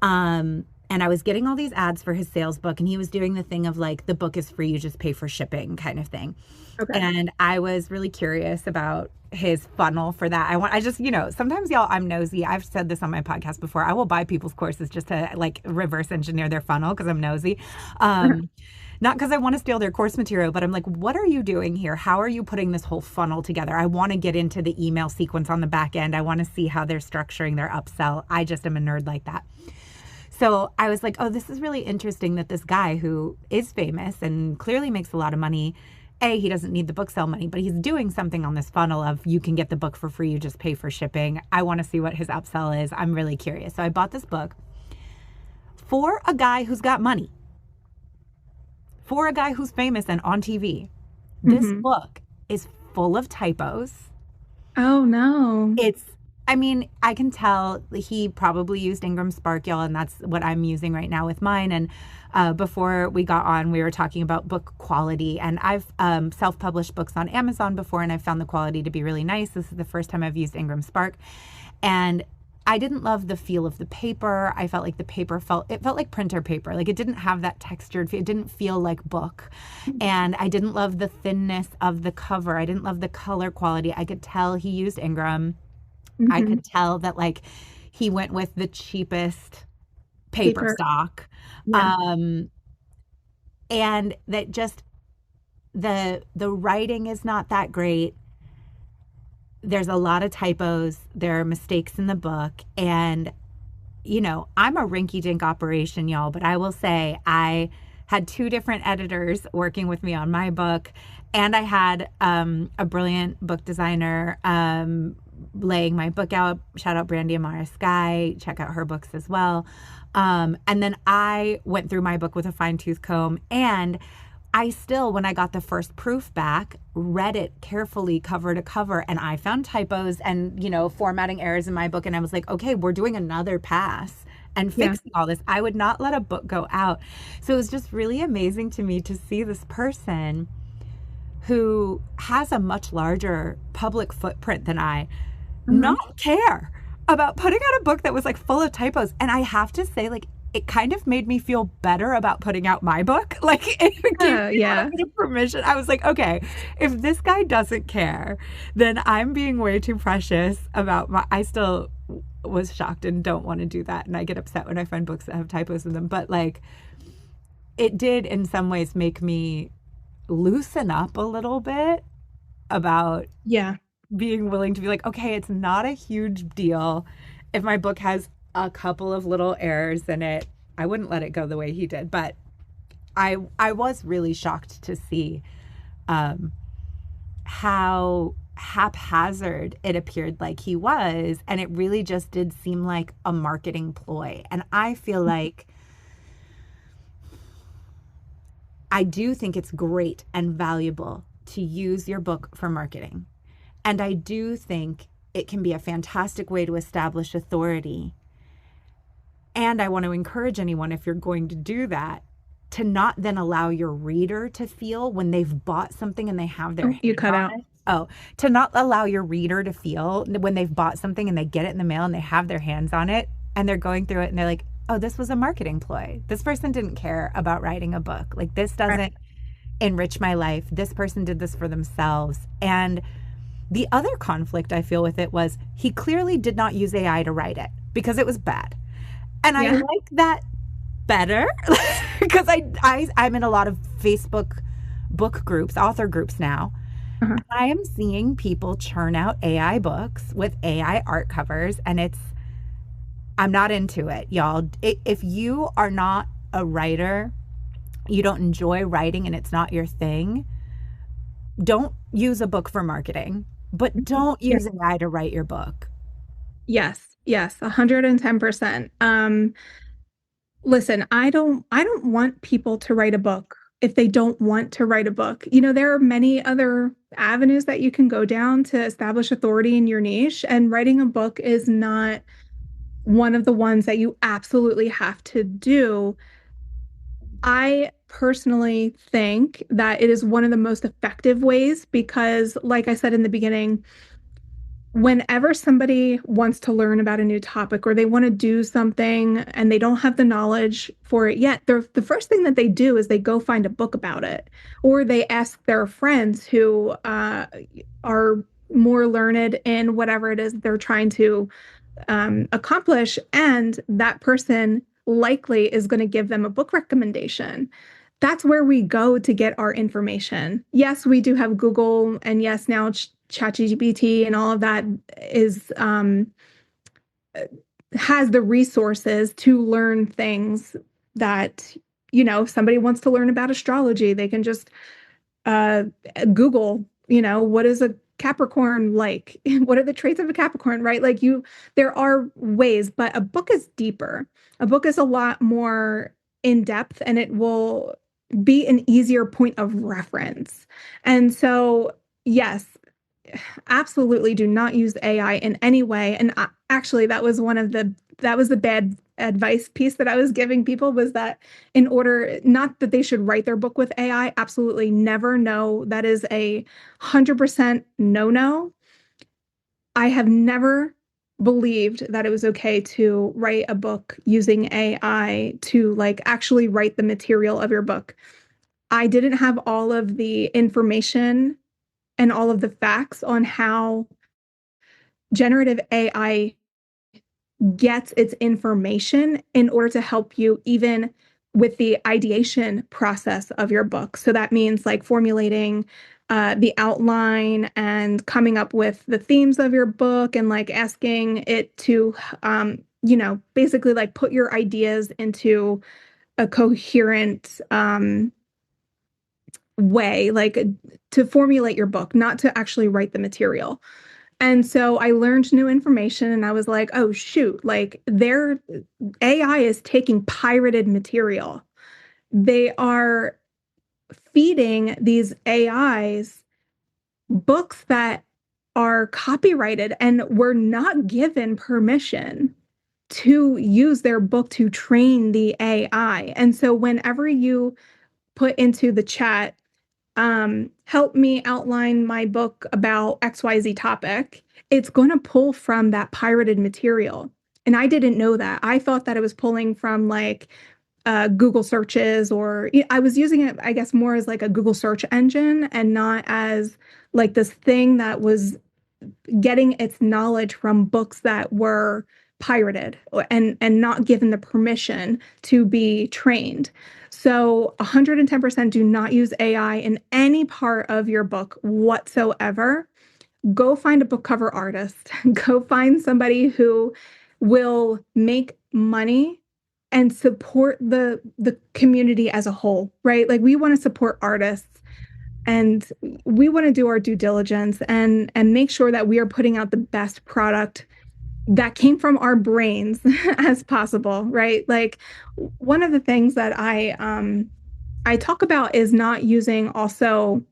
And I was getting all these ads for his sales book, and he was doing the thing of like, the book is free, you just pay for shipping kind of thing. okay. And I was really curious about his funnel for that. Sometimes, y'all, I'm nosy. I've said this on my podcast before. I will buy people's courses just to like reverse engineer their funnel, because I'm nosy. Not because I want to steal their course material, but I'm like, what are you doing here? How are you putting this whole funnel together? I want to get into the email sequence on the back end. I want to see how they're structuring their upsell. I just am a nerd like that. So I was like, oh, this is really interesting that this guy who is famous and clearly makes a lot of money, he doesn't need the book sale money, but he's doing something on this funnel of, you can get the book for free, you just pay for shipping. I want to see what his upsell is. I'm really curious. So I bought this book for a guy who's got money, for a guy who's famous and on TV. This book is full of typos. Oh, no. I can tell he probably used Ingram Spark, y'all, and that's what I'm using right now with mine. And before we got on, we were talking about book quality. And I've self-published books on Amazon before, and I found the quality to be really nice. This is the first time I've used Ingram Spark. And I didn't love the feel of the paper. I felt like the paper felt like printer paper. Like it didn't have that textured feel. It didn't feel like book. And I didn't love the thinness of the cover. I didn't love the color quality. I could tell he used Ingram. I could tell that like he went with the cheapest paper stock. Yeah. And that just the writing is not that great. There's a lot of typos. There are mistakes in the book. And, I'm a rinky-dink operation, y'all, but I will say I had 2 different editors working with me on my book. And I had a brilliant book designer laying my book out. Shout out Brandy Amara Sky. Check out her books as well. And then I went through my book with a fine-tooth comb, and I still, when I got the first proof back, read it carefully cover to cover, and I found typos and, formatting errors in my book. And I was like, okay, we're doing another pass and fixing all this. I would not let a book go out. So it was just really amazing to me to see this person who has a much larger public footprint than I not care about putting out a book that was like full of typos. And I have to say, like, it kind of made me feel better about putting out my book. Like it gave me a little Yeah. bit of permission. I was like, okay, if this guy doesn't care, then I'm being way too precious about my. I still was shocked and don't want to do that, and I get upset when I find books that have typos in them. But like, it did in some ways make me loosen up a little bit about Yeah. being willing to be like, okay, it's not a huge deal. If my book has a couple of little errors in it, I wouldn't let it go the way he did. But I was really shocked to see how haphazard it appeared like he was. And it really just did seem like a marketing ploy. And I feel like I do think it's great and valuable to use your book for marketing. And I do think it can be a fantastic way to establish authority. And I want to encourage anyone, if you're going to do that, to not then allow your reader to feel when they've bought something and they have their Oh, you hands cut on out. it. Oh, to not allow your reader to feel when they've bought something and they get it in the mail and they have their hands on it and they're going through it and they're like, oh, this was a marketing ploy. This person didn't care about writing a book. Like, this doesn't enrich my life. This person did this for themselves. And the other conflict I feel with it was he clearly did not use AI to write it because it was bad. And I Yeah. like that better because I'm in a lot of Facebook book groups, author groups now. Uh-huh. I am seeing people churn out AI books with AI art covers, and I'm not into it, y'all. If you are not a writer, you don't enjoy writing and it's not your thing, don't use a book for marketing, but don't use AI to write your book. Yes. Yes. 110%. Listen, I don't want people to write a book if they don't want to write a book. There are many other avenues that you can go down to establish authority in your niche, and writing a book is not one of the ones that you absolutely have to do. I personally think that it is one of the most effective ways because, like I said in the beginning, whenever somebody wants to learn about a new topic or they want to do something and they don't have the knowledge for it yet, the first thing that they do is they go find a book about it, or they ask their friends who are more learned in whatever it is they're trying to accomplish. And that person likely is going to give them a book recommendation. That's where we go to get our information. Yes, we do have Google, and yes, now ChatGPT and all of that is has the resources to learn things that, if somebody wants to learn about astrology, they can just uh, Google, what is a Capricorn like? What are the traits of a Capricorn, right? There are ways, but a book is deeper. A book is a lot more in depth, and it will be an easier point of reference. And so, yes, absolutely do not use AI in any way. And actually, that was the bad advice piece that I was giving people, was that in order, not that they should write their book with AI, absolutely never. No, that is 100% no. I have never believed that it was okay to write a book using AI to like actually write the material of your book. I didn't have all of the information and all of the facts on how generative AI gets its information in order to help you even with the ideation process of your book. So that means like formulating the outline and coming up with the themes of your book, and like asking it to, basically like put your ideas into a coherent way, like to formulate your book, not to actually write the material. And so I learned new information, and I was like, oh, shoot, like their AI is taking pirated material. They are feeding these AIs books that are copyrighted and were not given permission to use their book to train the AI. And so whenever you put into the chat, help me outline my book about XYZ topic, it's going to pull from that pirated material. And I didn't know that. I thought that it was pulling from like Google searches, or I was using it, I guess, more as like a Google search engine and not as like this thing that was getting its knowledge from books that were pirated and not given the permission to be trained. So 110% do not use AI in any part of your book whatsoever. Go find a book cover artist. Go find somebody who will make money and support the community as a whole, right? Like we want to support artists, and we want to do our due diligence and make sure that we are putting out the best product that came from our brains as possible, right? Like one of the things that I talk about is not using also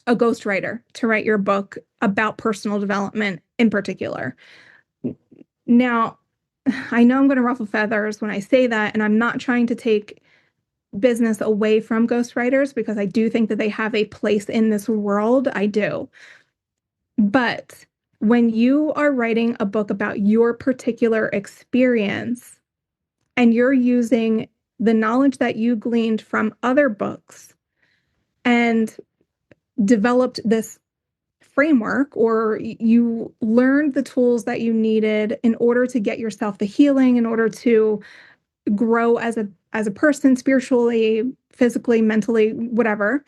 a ghostwriter to write your book about personal development in particular. Now, I know I'm going to ruffle feathers when I say that, and I'm not trying to take business away from ghostwriters because I do think that they have a place in this world. I do. But when you are writing a book about your particular experience and you're using the knowledge that you gleaned from other books and developed this framework, or you learned the tools that you needed in order to get yourself the healing, in order to grow as a person spiritually, physically, mentally, whatever.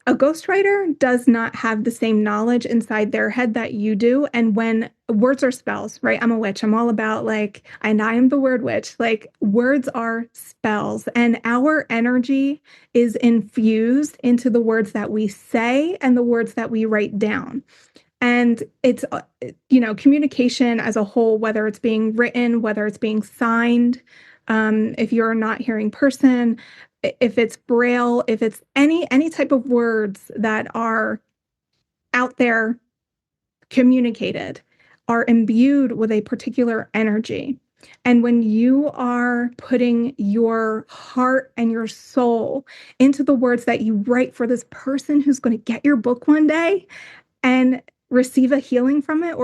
A ghostwriter does not have the same knowledge inside their head that you do. And when words are spells, right? I'm a witch. I'm all about like, and I am the word witch. Like words are spells, and our energy is infused into the words that we say and the words that we write down. And it's, communication as a whole, whether it's being written, whether it's being signed, if you're a not hearing person, if it's braille, if it's any type of words that are out there communicated, are imbued with a particular energy. And when you are putting your heart and your soul into the words that you write for this person who's going to get your book one day and receive a healing from it,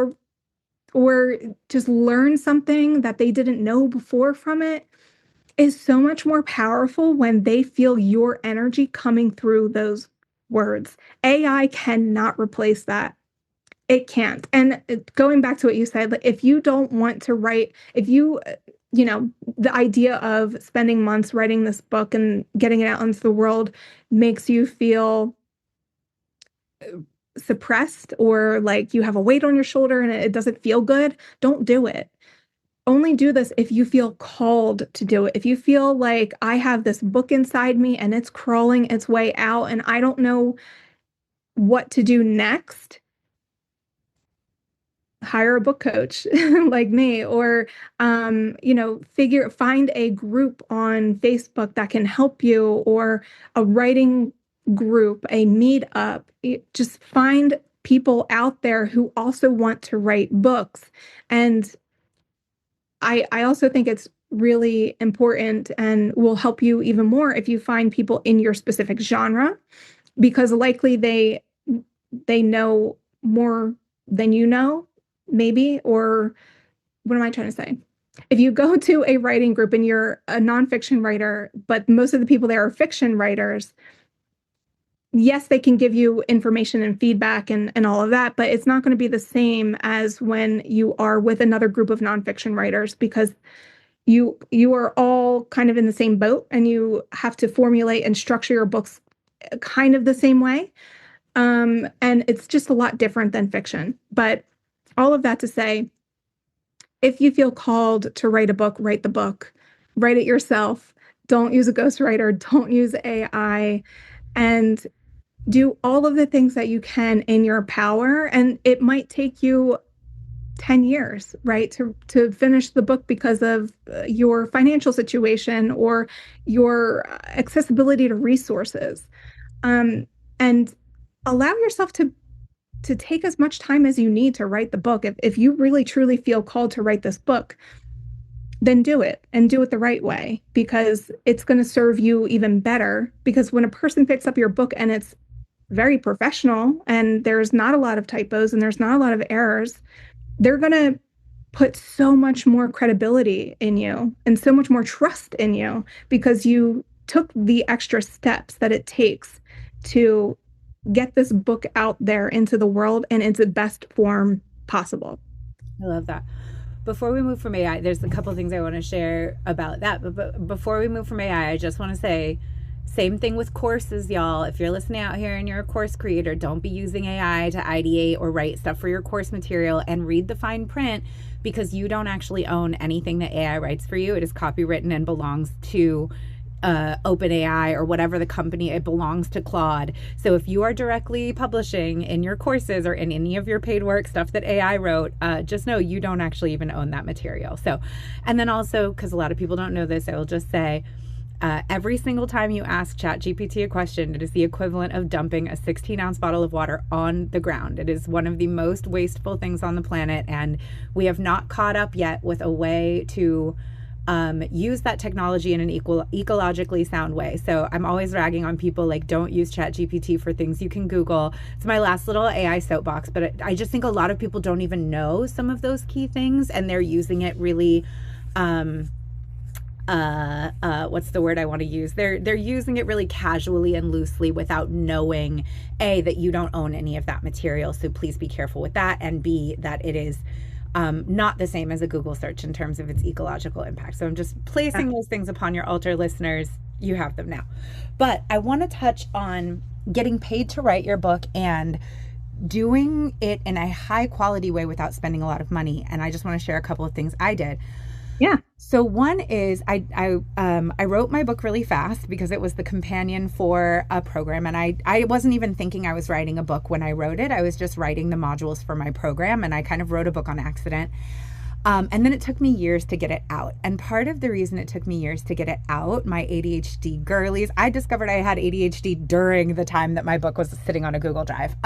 or just learn something that they didn't know before from it, is so much more powerful when they feel your energy coming through those words. AI cannot replace that. It can't. And going back to what you said, like if you don't want to write, if you, the idea of spending months writing this book and getting it out into the world makes you feel suppressed, or like you have a weight on your shoulder and it doesn't feel good, don't do it. Only do this if you feel called to do it. If you feel like I have this book inside me and it's crawling its way out and I don't know what to do next, hire a book coach like me, or find a group on Facebook that can help you, or a writing group, a meetup. Just find people out there who also want to write books. And I also think it's really important and will help you even more if you find people in your specific genre, because likely they know more than you know, maybe. Or what am I trying to say? If you go to a writing group and you're a nonfiction writer, but most of the people there are fiction writers, yes, they can give you information and feedback and all of that, but it's not going to be the same as when you are with another group of nonfiction writers, because you are all kind of in the same boat and you have to formulate and structure your books kind of the same way. And it's just a lot different than fiction. But all of that to say, if you feel called to write a book, write the book, write it yourself. Don't use a ghostwriter. Don't use AI. And do all of the things that you can in your power. And it might take you 10 years, right, to finish the book because of your financial situation or your accessibility to resources. And allow yourself to take as much time as you need to write the book. If you really truly feel called to write this book, then do it, and do it the right way, because it's going to serve you even better. Because when a person picks up your book and it's very professional and there's not a lot of typos and there's not a lot of errors, they're going to put so much more credibility in you and so much more trust in you because you took the extra steps that it takes to get this book out there into the world in its best form possible. I love that. Before we move from AI, there's a couple things I want to share about that. But before we move from AI, I just want to say, same thing with courses, y'all. If you're listening out here and you're a course creator, don't be using AI to ideate or write stuff for your course material, and read the fine print, because you don't actually own anything that AI writes for you. It is copywritten and belongs to OpenAI or whatever the company. It belongs to Claude. So if you are directly publishing in your courses or in any of your paid work stuff that AI wrote, just know you don't actually even own that material. So, and then also, because a lot of people don't know this, I will just say, every single time you ask ChatGPT a question, it is the equivalent of dumping a 16-ounce bottle of water on the ground. It is one of the most wasteful things on the planet, and we have not caught up yet with a way to use that technology in an ecologically sound way. So I'm always ragging on people like, don't use ChatGPT for things you can Google. It's my last little AI soapbox, but I just think a lot of people don't even know some of those key things, and they're using it really what's the word I want to use? They're using it really casually and loosely without knowing, A, that you don't own any of that material. So please be careful with that. And B, that it is not the same as a Google search in terms of its ecological impact. So I'm just placing those things upon your altar, listeners. You have them now. But I want to touch on getting paid to write your book and doing it in a high quality way without spending a lot of money. And I just want to share a couple of things I did. Yeah. So one is I wrote my book really fast because it was the companion for a program, and I wasn't even thinking I was writing a book when I wrote it. I was just writing the modules for my program, and I kind of wrote a book on accident. And then it took me years to get it out. And part of the reason it took me years to get it out, my ADHD girlies, I discovered I had ADHD during the time that my book was sitting on a Google Drive.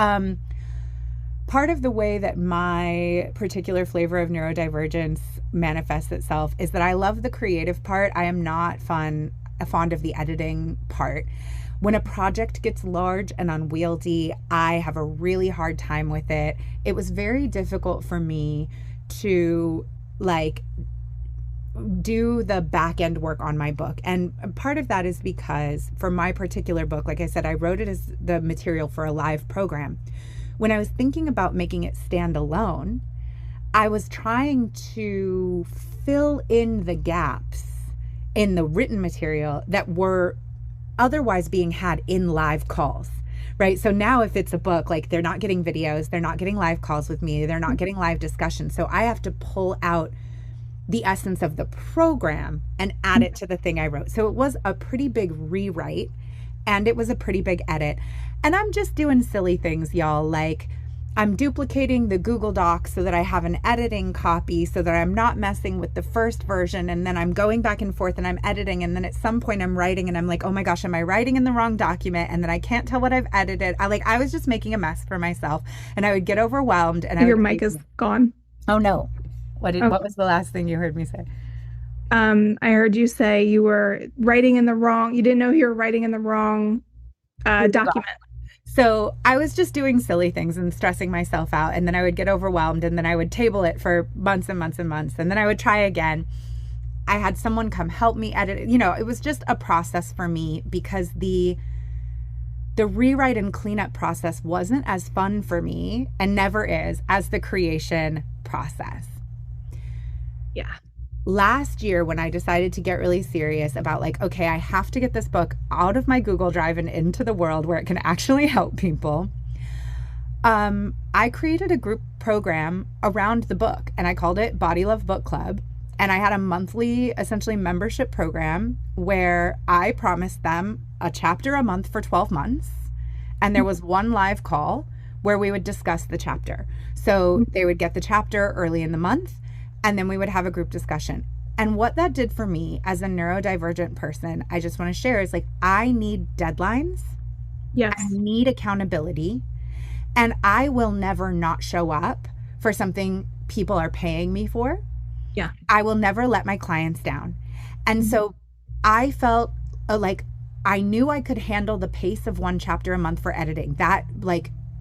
Part of the way that my particular flavor of neurodivergence manifests itself is that I love the creative part. I am not fond of the editing part. When a project gets large and unwieldy, I have a really hard time with it. It was very difficult for me to do the back end work on my book. And part of that is because for my particular book, like I said, I wrote it as the material for a live program. When I was thinking about making it stand alone, I was trying to fill in the gaps in the written material that were otherwise being had in live calls, right? So now if it's a book, like they're not getting videos, they're not getting live calls with me, they're not getting live discussion. So I have to pull out the essence of the program and add it to the thing I wrote. So it was a pretty big rewrite, and it was a pretty big edit. And I'm just doing silly things, y'all. Like I'm duplicating the Google Docs so that I have an editing copy so that I'm not messing with the first version. And then I'm going back and forth and I'm editing. And then at some point I'm writing and I'm like, oh my gosh, am I writing in the wrong document? And then I can't tell what I've edited. I was just making a mess for myself, and I would get overwhelmed. And Your mic is gone. Oh no. What was the last thing you heard me say? I heard you say you didn't know you were writing in the wrong document. So I was just doing silly things and stressing myself out. And then I would get overwhelmed, and then I would table it for months and months and months. And then I would try again. I had someone come help me edit it. It was just a process for me because the rewrite and cleanup process wasn't as fun for me, and never is, as the creation process. Yeah. Last year, when I decided to get really serious about okay, I have to get this book out of my Google Drive and into the world where it can actually help people, I created a group program around the book, and I called it Body Love Book Club. And I had a monthly, essentially, membership program where I promised them a chapter a month for 12 months. And there was one live call where we would discuss the chapter. So they would get the chapter early in the month, and then we would have a group discussion. And what that did for me as a neurodivergent person, I just want to share, is I need deadlines. Yes. I need accountability. And I will never not show up for something people are paying me for. Yeah. I will never let my clients down. And so I felt like I knew I could handle the pace of one chapter a month for editing. That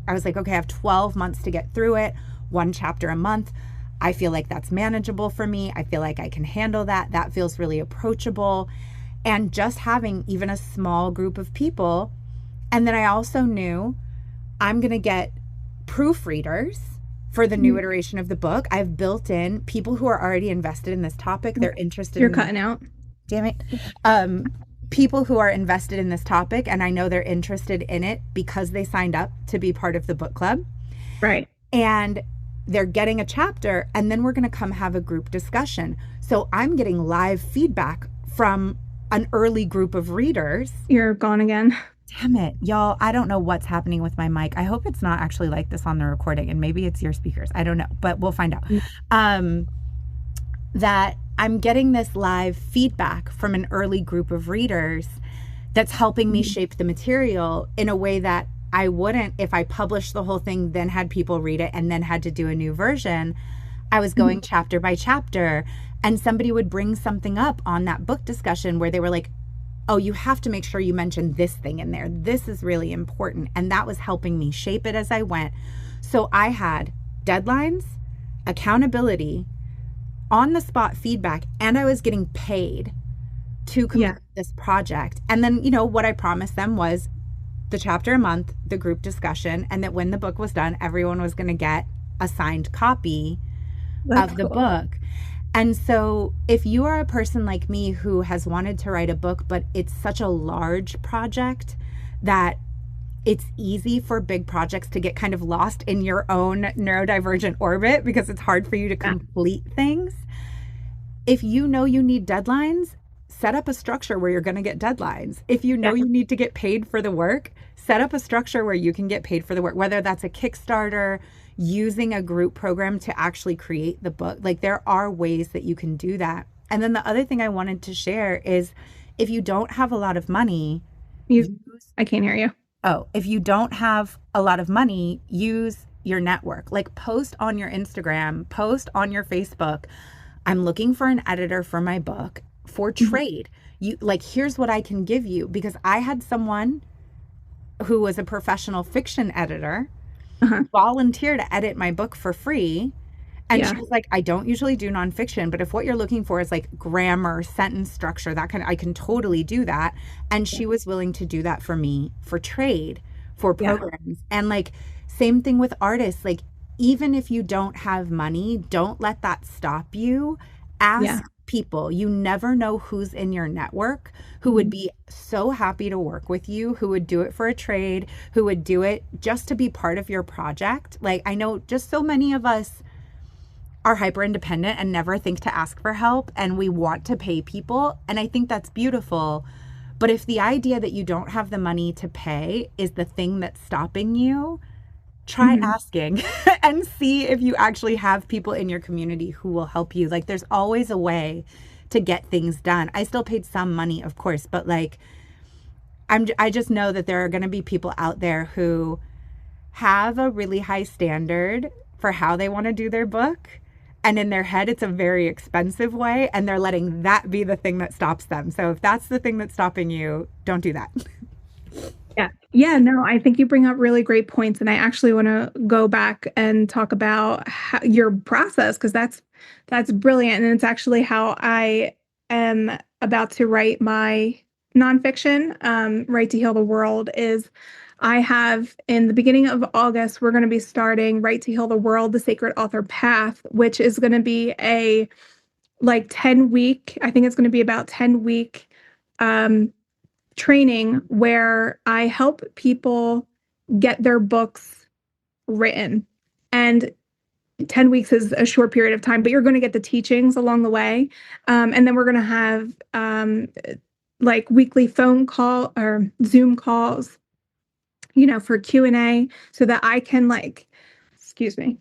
I was like, okay, I have 12 months to get through it, one chapter a month. I feel like that's manageable for me. I feel like I can handle that. That feels really approachable. And just having even a small group of people. And then I also knew I'm going to get proofreaders for the new iteration of the book. I've built in people who are already invested in this topic. They're interested You're in cutting out. Damn it. People who are invested in this topic, and I know they're interested in it because they signed up to be part of the book club. Right. And they're getting a chapter, and then we're going to come have a group discussion. So I'm getting live feedback from an early group of readers. You're gone again. Damn it, y'all. I don't know what's happening with my mic. I hope it's not actually like this on the recording, and maybe it's your speakers. I don't know, but we'll find out. That I'm getting this live feedback from an early group of readers that's helping me shape the material in a way that I wouldn't if I published the whole thing, then had people read it, and then had to do a new version. I was going chapter by chapter, and somebody would bring something up on that book discussion where they were like, oh, you have to make sure you mention this thing in there. This is really important. And that was helping me shape it as I went. So I had deadlines, accountability, on the spot feedback, and I was getting paid to complete this project. And then, what I promised them was the chapter a month, the group discussion, and that when the book was done, everyone was going to get a signed copy of the book. And so if you are a person like me who has wanted to write a book, but it's such a large project that it's easy for big projects to get kind of lost in your own neurodivergent orbit because it's hard for you to complete things. If you know you need deadlines, set up a structure where you're going to get deadlines. If you know you need to get paid for the work, set up a structure where you can get paid for the work, whether that's a Kickstarter, using a group program to actually create the book. Like, there are ways that you can do that. And then the other thing I wanted to share is if you don't have a lot of money, I can't hear you. Oh, if you don't have a lot of money, use your network. Like, post on your Instagram, post on your Facebook. I'm looking for an editor for my book for trade. Here's what I can give you. Because I had someone who was a professional fiction editor volunteer to edit my book for free. And she was like, I don't usually do nonfiction, but if what you're looking for is like grammar, sentence structure, I can totally do that. And she was willing to do that for me for trade, for programs. And same thing with artists. Even if you don't have money, don't let that stop you. Ask people. You never know who's in your network who would be so happy to work with you, who would do it for a trade, who would do it just to be part of your project. I know just so many of us are hyper independent and never think to ask for help, and we want to pay people. And I think that's beautiful. But if the idea that you don't have the money to pay is the thing that's stopping you, try asking and see if you actually have people in your community who will help you. There's always a way to get things done. I still paid some money, of course, but I just know that there are going to be people out there who have a really high standard for how they want to do their book. And in their head, it's a very expensive way, and they're letting that be the thing that stops them. So if that's the thing that's stopping you, don't do that. Yeah, no, I think you bring up really great points. And I actually want to go back and talk about your process, because that's brilliant. And it's actually how I am about to write my nonfiction, Right to Heal the World. Is I have, in the beginning of August, we're going to be starting Right to Heal the World, the Sacred Author Path, which is going to be a 10-week, I think it's going to be about 10-week training where I help people get their books written. And 10 weeks is a short period of time, but you're going to get the teachings along the way. And then we're going to have weekly phone call or Zoom calls, for Q&A, so that I can excuse me.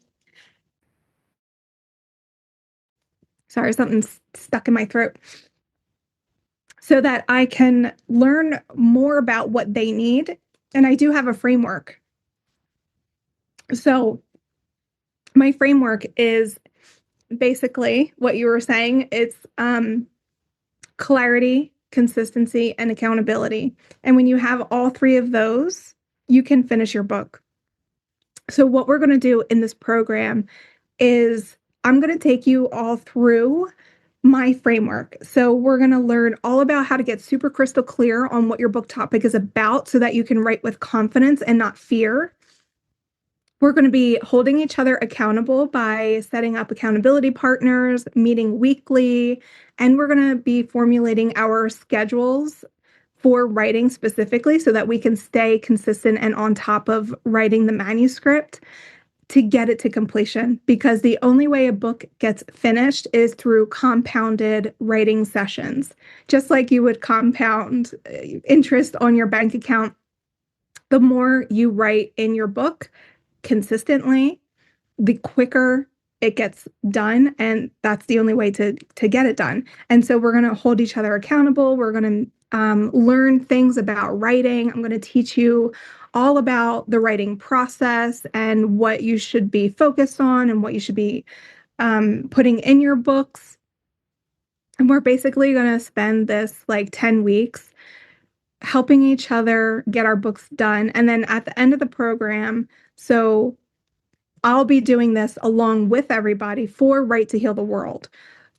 Sorry, something's stuck in my throat. So that I can learn more about what they need. And I do have a framework. So my framework is basically what you were saying. It's clarity, consistency, and accountability. And when you have all three of those, you can finish your book. So what we're going to do in this program is I'm going to take you all through my framework. So we're going to learn all about how to get super crystal clear on what your book topic is about so that you can write with confidence and not fear. We're going to be holding each other accountable by setting up accountability partners, meeting weekly, and we're going to be formulating our schedules for writing specifically so that we can stay consistent and on top of writing the manuscript to get it to completion. Because the only way a book gets finished is through compounded writing sessions. Just like you would compound interest on your bank account, the more you write in your book consistently, the quicker it gets done, and that's the only way to get it done. And so we're going to hold each other accountable. We're going to learn things about writing. I'm going to teach you all about the writing process and what you should be focused on and what you should be putting in your books. And we're basically going to spend this like 10 weeks helping each other get our books done. And then at the end of the program, so I'll be doing this along with everybody for Write to Heal the World.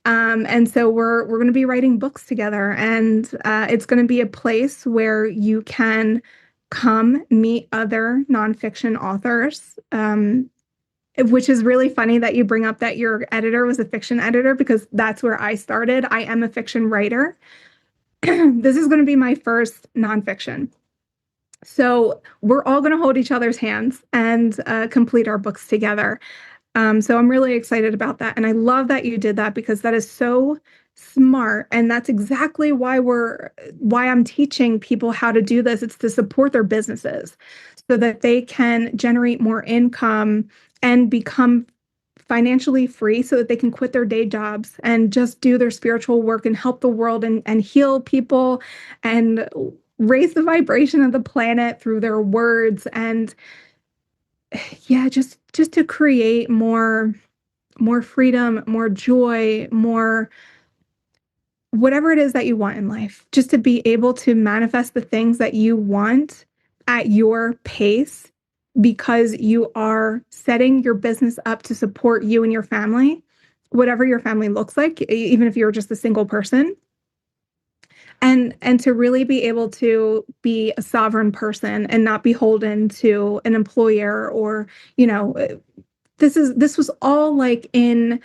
And so we're going to be writing books together, and it's going to be a place where you can come meet other nonfiction authors. Which is really funny that you bring up that your editor was a fiction editor, because that's where I started. I am a fiction writer. This is going to be my first nonfiction. So we're all going to hold each other's hands and complete our books together. So I'm really excited about that. And I love that you did that, because that is so smart. And that's exactly why I'm teaching people how to do this. It's to support their businesses so that they can generate more income and become financially free so that they can quit their day jobs and just do their spiritual work and help the world and heal people and raise the vibration of the planet through their words. And yeah, just to create more freedom, more joy, more whatever it is that you want in life, just to be able to manifest the things that you want at your pace, because you are setting your business up to support you and your family, whatever your family looks like, even if you're just a single person. And to really be able to be a sovereign person and not beholden to an employer, or, this was all like in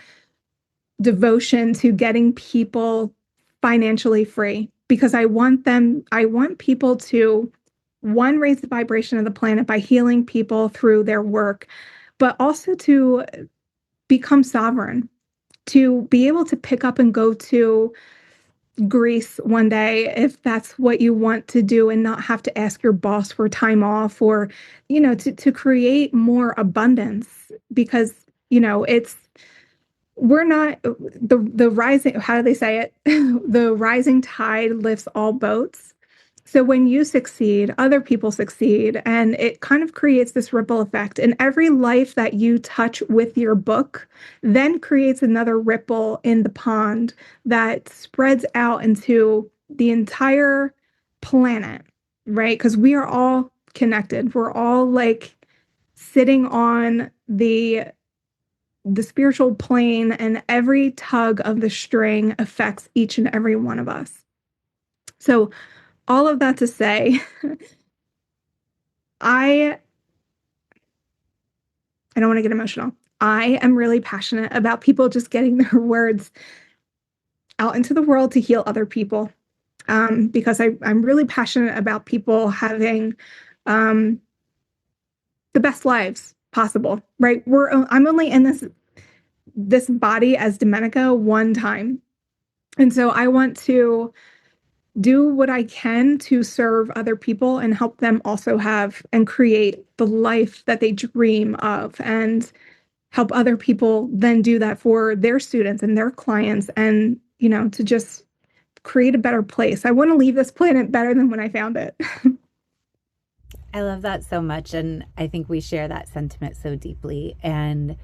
devotion to getting people financially free, because I want people to, one, raise the vibration of the planet by healing people through their work, but also to become sovereign, to be able to pick up and go to Greece one day if that's what you want to do, and not have to ask your boss for time off, or to create more abundance, because it's we're not the rising, how do they say it? The rising tide lifts all boats. So when you succeed, other people succeed, and it kind of creates this ripple effect. And every life that you touch with your book then creates another ripple in the pond that spreads out into the entire planet, right? Because we are all connected. We're all like sitting on the spiritual plane, and every tug of the string affects each and every one of us. So all of that to say, I don't want to get emotional. I am really passionate about people just getting their words out into the world to heal other people, because I'm really passionate about people having the best lives possible, right? I'm only in this body as Domenica one time. And so I want to do what I can to serve other people and help them also have and create the life that they dream of, and help other people then do that for their students and their clients, and, to just create a better place. I want to leave this planet better than when I found it. I love that so much. And I think we share that sentiment so deeply. And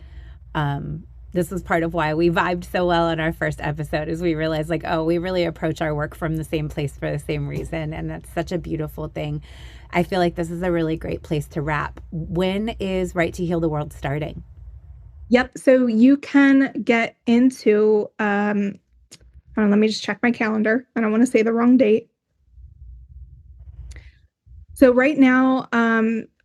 this was part of why we vibed so well in our first episode, is we realized like, oh, we really approach our work from the same place for the same reason. And that's such a beautiful thing. I feel like this is a really great place to wrap. When is Write to Heal the World starting? Yep. So you can get into, hold on, let me just check my calendar. I don't want to say the wrong date. So right now,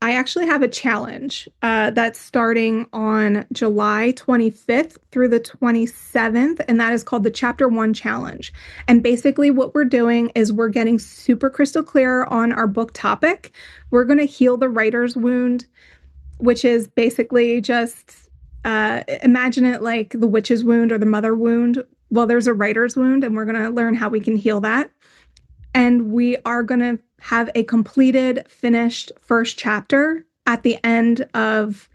I actually have a challenge that's starting on July 25th through the 27th, and that is called the Chapter 1 Challenge. And basically, what we're doing is we're getting super crystal clear on our book topic. We're going to heal the writer's wound, which is basically just imagine it like the witch's wound or the mother wound. Well, there's a writer's wound, and we're going to learn how we can heal that. And we are going to have a completed, finished first chapter at the end of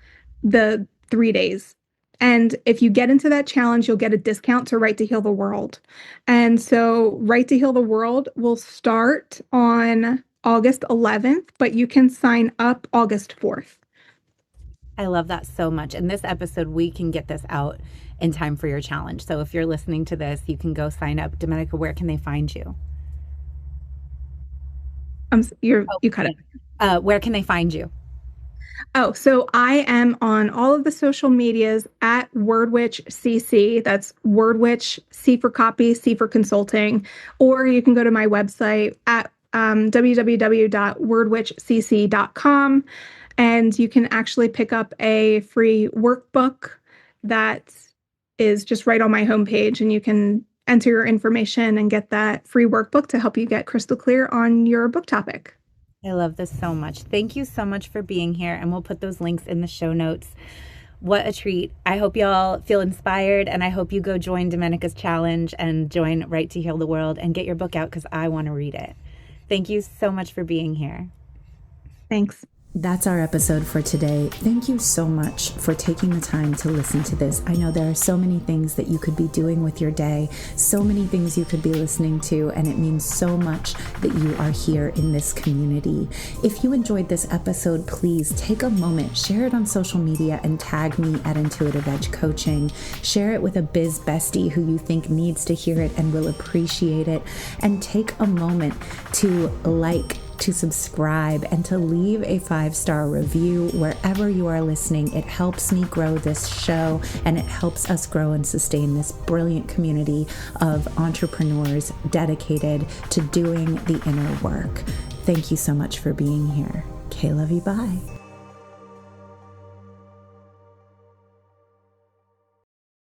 the 3 days. And if you get into that challenge, you'll get a discount to Write to Heal the World. And so, Write to Heal the World will start on August 11th, but you can sign up August 4th. I love that so much. In this episode, we can get this out in time for your challenge. So if you're listening to this, you can go sign up. Domenica, where can they find you? You cut it. Where can they find you? Oh, so I am on all of the social medias at WordWitch CC. That's WordWitch, C for copy, C for consulting. Or you can go to my website at www.wordwitchcc.com, and you can actually pick up a free workbook that is just right on my homepage, and you can enter your information and get that free workbook to help you get crystal clear on your book topic. I love this so much. Thank you so much for being here, and we'll put those links in the show notes. What a treat. I hope y'all feel inspired, and I hope you go join Domenica's challenge and join Write to Heal the World and get your book out because I want to read it. Thank you so much for being here. Thanks. That's our episode for today. Thank you so much for taking the time to listen to this. I know there are so many things that you could be doing with your day, so many things you could be listening to, and it means so much that you are here in this community. If you enjoyed this episode, please take a moment, share it on social media, and tag me at Intuitive Edge Coaching. Share it with a biz bestie who you think needs to hear it and will appreciate it. And take a moment to to subscribe, and to leave a 5-star review wherever you are listening. It helps me grow this show, and it helps us grow and sustain this brilliant community of entrepreneurs dedicated to doing the inner work. Thank you so much for being here. Okay, love you, bye.